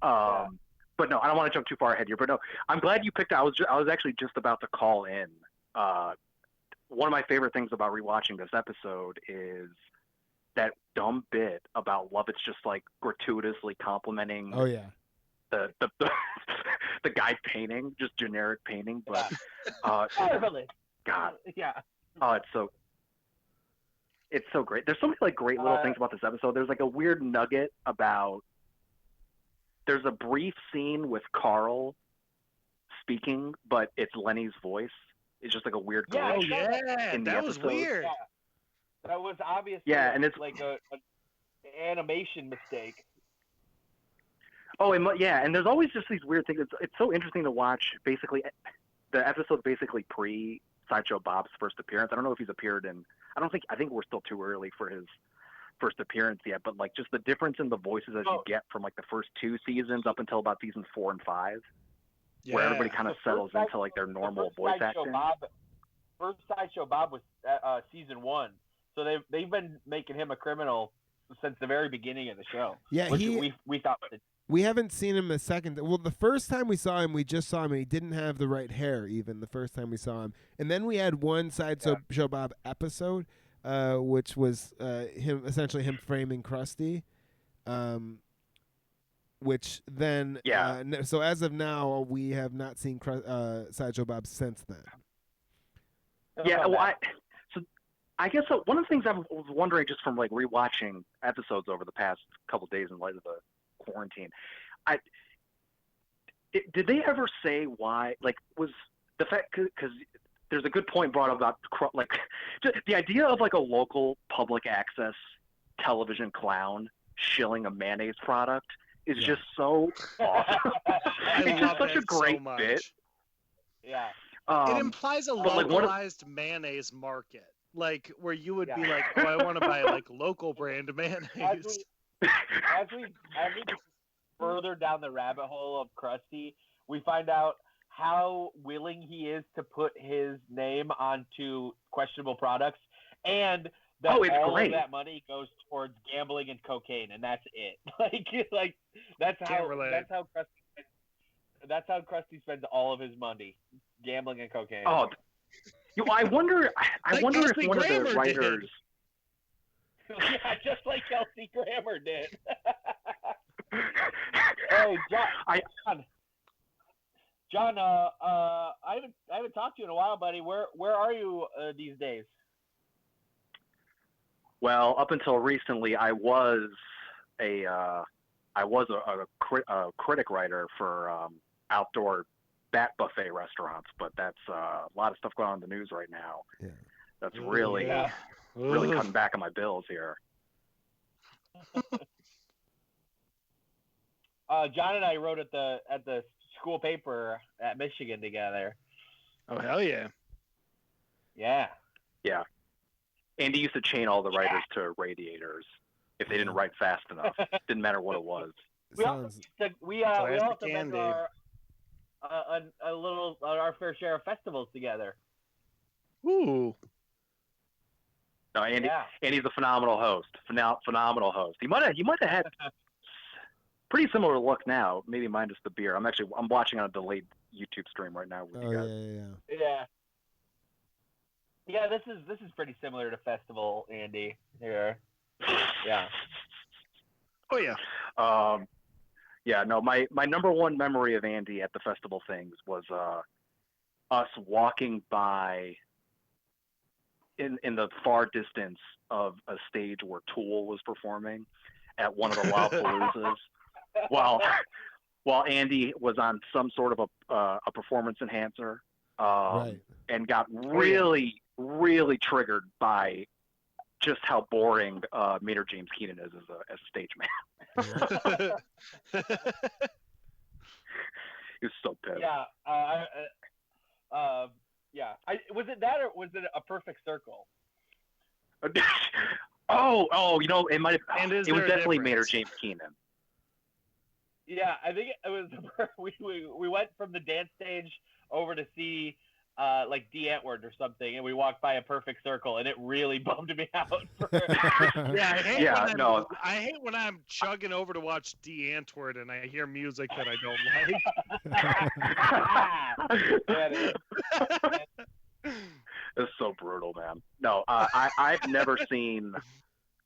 But no, I don't want to jump too far ahead here. But no, I'm glad you picked. I was actually just about to call in. One of my favorite things about rewatching this episode is that dumb bit about Lovitz just like gratuitously complimenting. Oh yeah. The the guy painting, just generic painting, but God, yeah. Oh, it's so great. There's so many like great little things about this episode. There's like a weird nugget about. There's a brief scene with Carl speaking, but it's Lenny's voice. It's just like a weird glitch. In the that was episode. weird. Yeah. That was obviously and it's like an animation mistake. Oh, and there's always just these weird things. It's so interesting to watch. Basically, the episode's basically pre Sideshow Bob's first appearance. I don't know if he's appeared in. I think we're still too early for his first appearance yet. But like just the difference in the voices as you get from like the first 2 seasons up until about season 4 and 5, where everybody kind of settles into like their normal voice acting. First Sideshow Bob was season 1, so they've been making him a criminal since the very beginning of the show. Yeah, which we thought. We haven't seen him the second. Well, the first time we saw him, we just saw him, and he didn't have the right hair even the first time we saw him. And then we had one Sideshow Bob episode, which was essentially him framing Krusty, which then... so as of now, we have not seen Sideshow Bob since then. Yeah, well, I guess one of the things I was wondering just from like rewatching episodes over the past couple of days in light of the quarantine, did they ever say why? Like, was the fact because there's a good point brought up about like just the idea of like a local public access television clown shilling a mayonnaise product is just so awesome. It's just such a great bit. Yeah. It implies a localized mayonnaise market, like where you would be like, "Oh, I want to buy like local brand mayonnaise." As we further down the rabbit hole of Krusty, we find out how willing he is to put his name onto questionable products, and that all of that money goes towards gambling and cocaine, and that's it. Like that's how Krusty spends all of his money, gambling and cocaine. Oh, I wonder if one of the writers. Yeah, just like Kelsey Grammer did. Hey, John, I haven't talked to you in a while, buddy. Where are you these days? Well, up until recently, I was a critic writer for outdoor bat buffet restaurants, but that's a lot of stuff going on in the news right now. Yeah. That's really cutting back on my bills here. John and I wrote at the school paper at Michigan together. Oh hell yeah! Yeah. Yeah. Andy used to chain all the writers to radiators if they didn't write fast enough. Didn't matter what it was. We also been to our fair share of festivals together. Ooh. No, Andy's a phenomenal host. Phenomenal host. He might have had pretty similar look now, maybe minus the beer. I'm watching on a delayed YouTube stream right now with you guys. Yeah, this is pretty similar to Festival Andy here. Yeah. Oh yeah. Yeah, no, my number one memory of Andy at the festival things was us walking by in the far distance of a stage where Tool was performing at one of the Lollapaloozas while Andy was on some sort of a performance enhancer and got really, really triggered by just how boring Maynard James Keenan is as a stage man. He was so pissed. Yeah. Was it that or was it a perfect circle? Oh, it might have. It was definitely Maynard James Keenan. Yeah, I think it was. We went from the dance stage over to see like D. Antwoord or something, and we walked by a perfect circle, and it really bummed me out. I hate when I'm chugging over to watch D. Antwoord and I hear music that I don't like. It's so brutal, man. No, I've never seen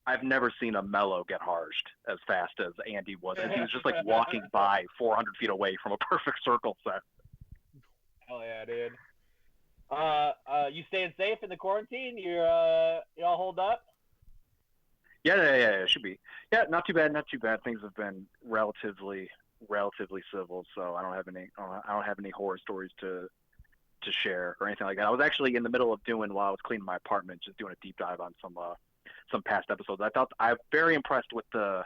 I've never seen a mellow get harshed as fast as Andy was, and he was just like walking by 400 feet away from a perfect circle set. Hell yeah, dude. You staying safe in the quarantine? You all hold up? Yeah. Should be. Yeah, not too bad. Things have been relatively civil, so I don't have any horror stories to share or anything like that. I was actually in the middle of doing, while I was cleaning my apartment, just doing a deep dive on some past episodes. I'm very impressed with the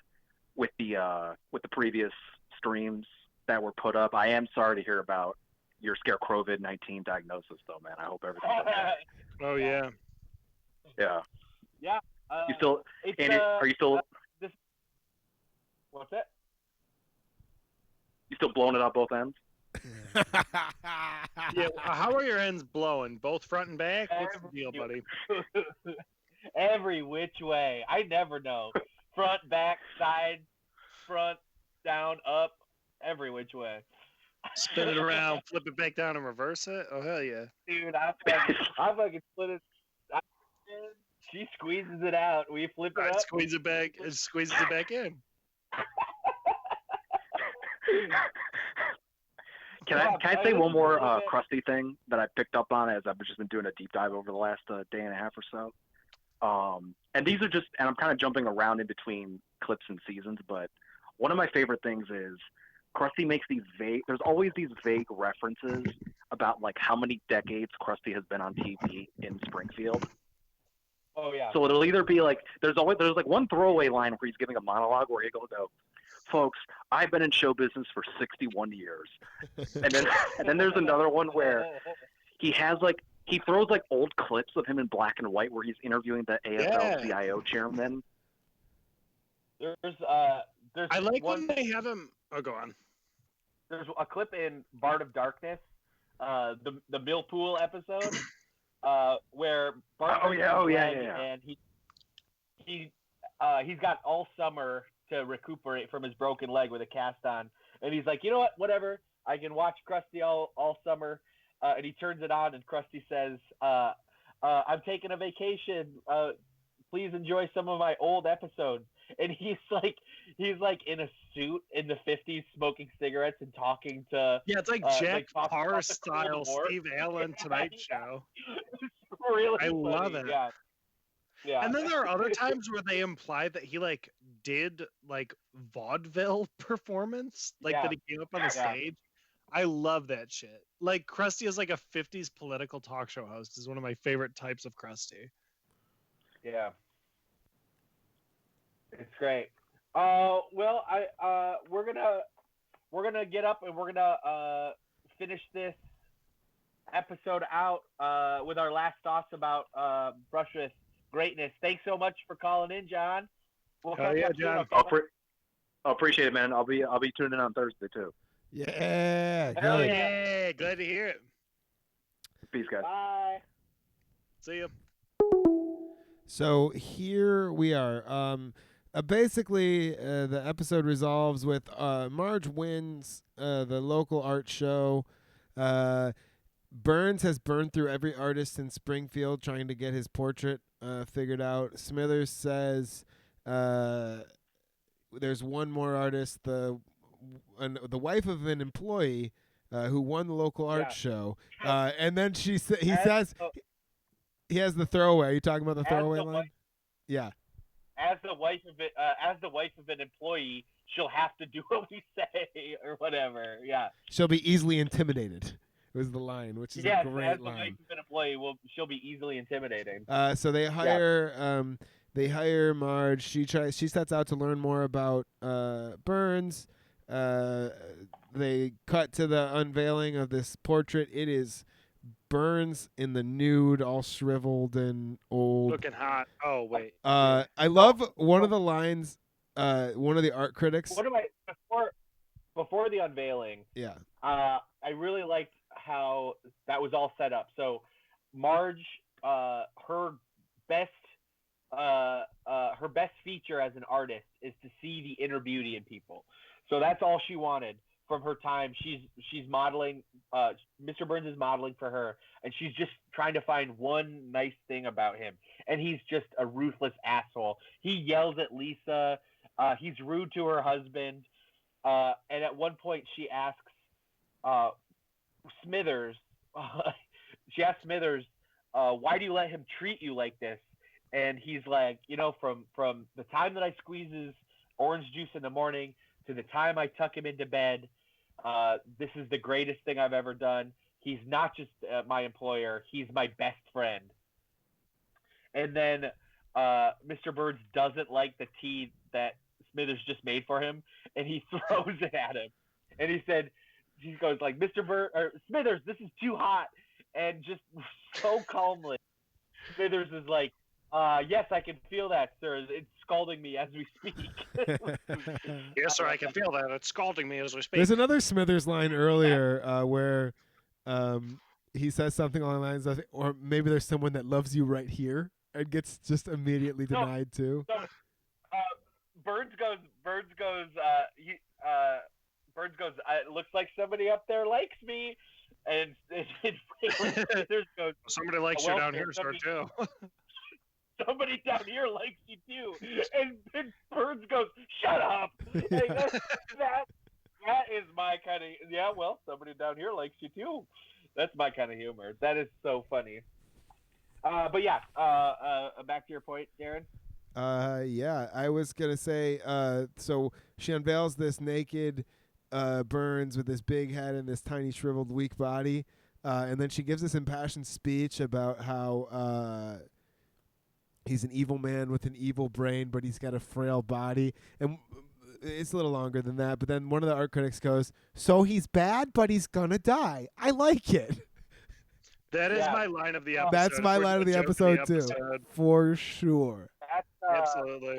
previous streams that were put up. I am sorry to hear about your scare COVID-19 diagnosis, though, man. I hope everything's okay. Oh yeah. Yeah. Yeah. You still, Andy? Are you still? What's that? You still blowing it out both ends? Yeah. How are your ends blowing? Both front and back? What's the deal, buddy? Every which way. I never know. Front, back, side, front, down, up, every which way. Spin it around, flip it back down, and reverse it. Oh hell yeah, dude! I fucking split it. She squeezes it out. We flip it up. Squeeze it back. It squeezes it back in. Can I say one more crusty thing that I picked up on as I've just been doing a deep dive over the last day and a half or so? And these are just, and I'm kind of jumping around in between clips and seasons, but one of my favorite things is Krusty makes these there's always these vague references about like how many decades Krusty has been on TV in Springfield. Oh yeah. So it'll either be like, there's like one throwaway line where he's giving a monologue where he goes, folks, I've been in show business for 61 years. And then there's another one where he throws like old clips of him in black and white where he's interviewing the AFL-CIO chairman. I like when they have him. Oh, go on. There's a clip in Bart of Darkness, the Millpool episode, where Bart and he's got all summer to recuperate from his broken leg with a cast on, and he's like, you know what, whatever, I can watch Krusty all summer, and he turns it on, and Krusty says, I'm taking a vacation, please enjoy some of my old episodes. And he's like in a suit in the 50s, smoking cigarettes and talking to. Yeah, it's like Jack Parr style Steve Allen Tonight Show. Really I funny. love it. Yeah. And then there are other times where they imply that he like did like vaudeville performance, like that he came up on the stage. I love that shit. Like Krusty is like a 50s political talk show host is one of my favorite types of Krusty. Yeah. It's great. Well, we're gonna get up and we're gonna finish this episode out with our last thoughts about Brush with Greatness. Thanks so much for calling in, John. We'll John. I appreciate it, man. I'll be tuning in on Thursday too. Yeah. Hell yeah! Glad to hear it. Peace, guys. Bye. See you. So here we are. Basically, the episode resolves with Marge wins the local art show. Burns has burned through every artist in Springfield trying to get his portrait figured out. Smithers says there's one more artist, the wife of an employee who won the local art show. And then he says he has the throwaway. Are you talking about the throwaway line? Yeah. As the wife of an employee, she'll have to do what we say or whatever. Yeah. She'll be easily intimidated. Was the line, which is a great line. As the wife of an employee, she'll be easily intimidating. So they hire Marge. She sets out to learn more about Burns. They cut to the unveiling of this portrait. It is Burns in the nude, all shriveled and old. Looking hot. Oh, wait. I love one of the lines, one of the art critics. Before the unveiling, I really liked how that was all set up. So Marge, her best feature as an artist is to see the inner beauty in people. So that's all she wanted from her time. She's modeling. Mr. Burns is modeling for her, and she's just trying to find one nice thing about him. And he's just a ruthless asshole. He yells at Lisa. He's rude to her husband. And at one point, she asks Smithers. She asks Smithers, "Why do you let him treat you like this?" And he's like, from the time that I squeeze his orange juice in the morning to the time I tuck him into bed, this is the greatest thing I've ever done. He's not just my employer; he's my best friend. And then Mr. Burns doesn't like the tea that Smithers just made for him, and he throws it at him. And he goes like, Smithers, this is too hot. And just so calmly, Smithers is like, yes, I can feel that, sir. It's scalding me as we speak. Yes, sir, I can feel that. It's scalding me as we speak. There's another Smithers line earlier where he says something along the lines of, or maybe there's someone that loves you right here, and gets just immediately denied too. So, Burns goes, it looks like somebody up there likes me. And Smithers goes, somebody likes you down here, sir, too. Somebody down here likes you too. And Burns goes, shut up. Like, that is my kind of, somebody down here likes you too. That's my kind of humor. That is so funny. But yeah, back to your point, Darren. Yeah, I was gonna say. So she unveils this naked Burns with this big head and this tiny shriveled weak body, and then she gives this impassioned speech about how he's an evil man with an evil brain, but he's got a frail body. And it's a little longer than that. But then one of the art critics goes, "So he's bad, but he's gonna die." I like it. That is my line of the episode. That's my line of the episode too, for sure. Absolutely.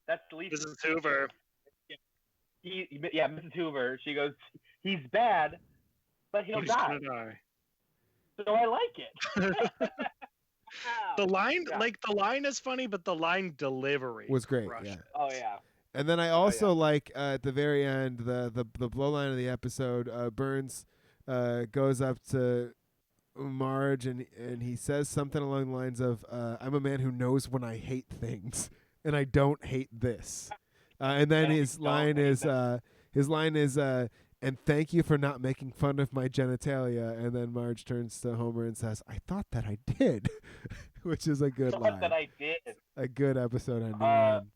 That's Lisa. Mrs. Hoover. Mrs. Hoover. She goes, "He's bad, but he'll die." Gonna die. So I like it. The line is funny, but the line delivery was great. crushed. Yeah. Oh yeah. And then I also like at the very end, the blow line of the episode. Burns goes up to Marge and he says something along the lines of, "I'm a man who knows when I hate things, and I don't hate this." And then his line is, "And thank you for not making fun of my genitalia." And then Marge turns to Homer and says, "I thought that I did," which is a good line. That I did. A good episode on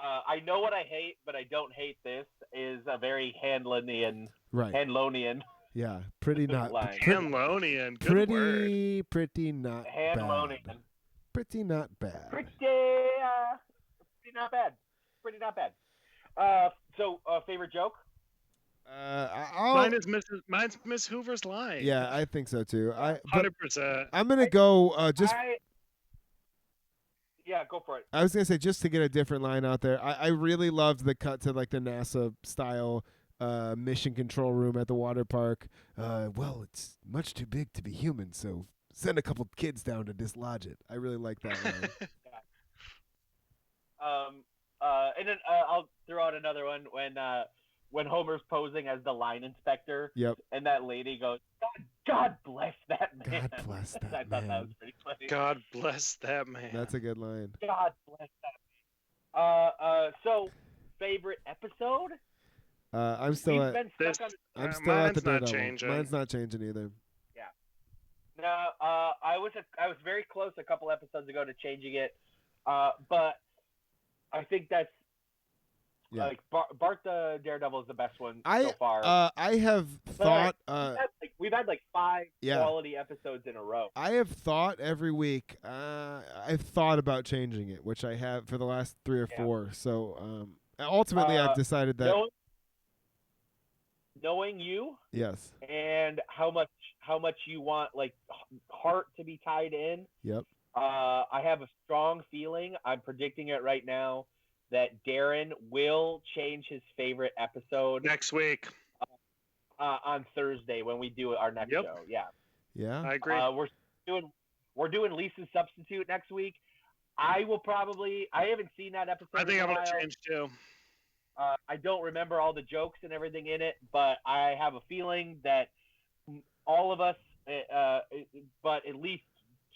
I know what I hate, but I don't hate this is a very Handlonian. Right. Handlonian. Yeah, pretty not. Handlonian. Good pretty, word. pretty not Handlonian. bad. Pretty not bad. Pretty not bad. Pretty not bad. So, favorite joke? Mine's Miss Hoover's line. Yeah, I think so too. 100%. I'm gonna go just. Yeah, go for it. I was gonna say, just to get a different line out there, I really loved the cut to like the NASA style mission control room at the water park. Well, it's much too big to be human, so send a couple kids down to dislodge it. I really like that line. And then I'll throw out another one when Homer's posing as the line inspector. Yep. And that lady goes, God bless that man. God bless that I man. thought that was pretty funny. God bless that man. That's a good line. God bless that man. So, favorite episode? I'm still at. I'm still at the not Daredevil. changing. Mine's not changing either. Yeah. No, I was very close a couple episodes ago to changing it, but I think that's like Bart the Daredevil is the best one so far. I have thought. We've had like 5 quality episodes in a row. I have thought every week. I've thought about changing it, which I have for the last 3 or 4. So ultimately, I've decided that. Knowing you, yes, and how much you want like heart to be tied in. Yep. I have a strong feeling. I'm predicting it right now that Darren will change his favorite episode next week on Thursday when we do our next show. Yeah. Yeah. I agree. We're doing Lisa's Substitute next week. I haven't seen that episode. I think I'm gonna change too. I don't remember all the jokes and everything in it, but I have a feeling that all of us, but at least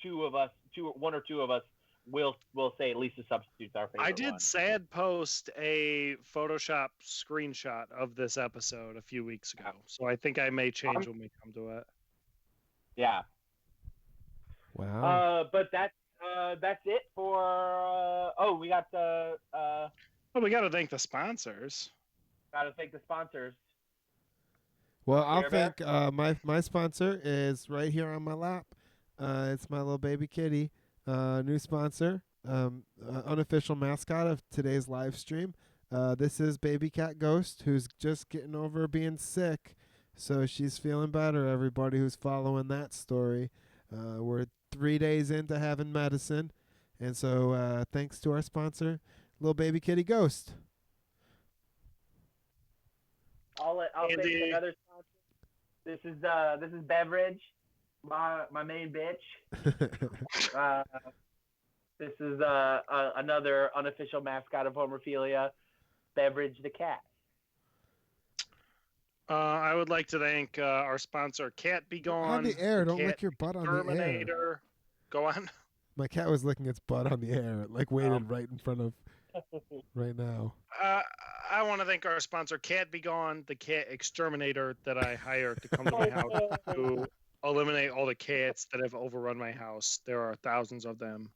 one or two of us will say at least the substitute's our favorite. I did one. sad post a Photoshop screenshot of this episode a few weeks ago, so I think I may change when we come to it. Yeah. Wow. But that's it for. We got the. We got to thank the sponsors. Got to thank the sponsors. Well, I'll thank my sponsor is right here on my lap. It's my little baby kitty. New sponsor, unofficial mascot of today's live stream. This is Baby Cat Ghost, who's just getting over being sick, so she's feeling better. Everybody who's following that story, we're 3 days into having medicine, and so thanks to our sponsor, little baby kitty Ghost. I'll take another sponsor. This is Beverage, my main bitch. This is another unofficial mascot of Homerphilia, Beverage the cat. I would like to thank our sponsor, Cat Be Gone. On the air, don't lick your butt on the air. Go on. My cat was licking its butt on the air, like waited right in front of right now. I want to thank our sponsor, Cat Be Gone, the cat exterminator that I hired to come to my house to eliminate all the cats that have overrun my house. There are thousands of them.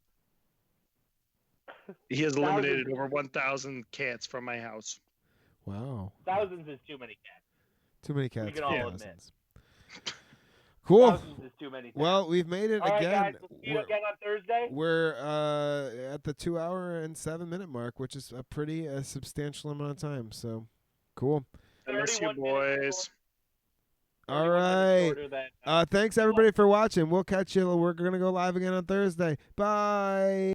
He has eliminated over 1,000 cats from my house. Wow. Thousands is too many cats. Too many cats. We can all admit. Cool. Thousands is too many cats. Well, we've made it all again. Right, guys, we'll see you again on Thursday. We're at the 2 hour and 7 minute mark, which is a pretty substantial amount of time. So, cool. I miss you, boys. All right. Thanks everybody for watching. We'll catch you. We're gonna go live again on Thursday. Bye.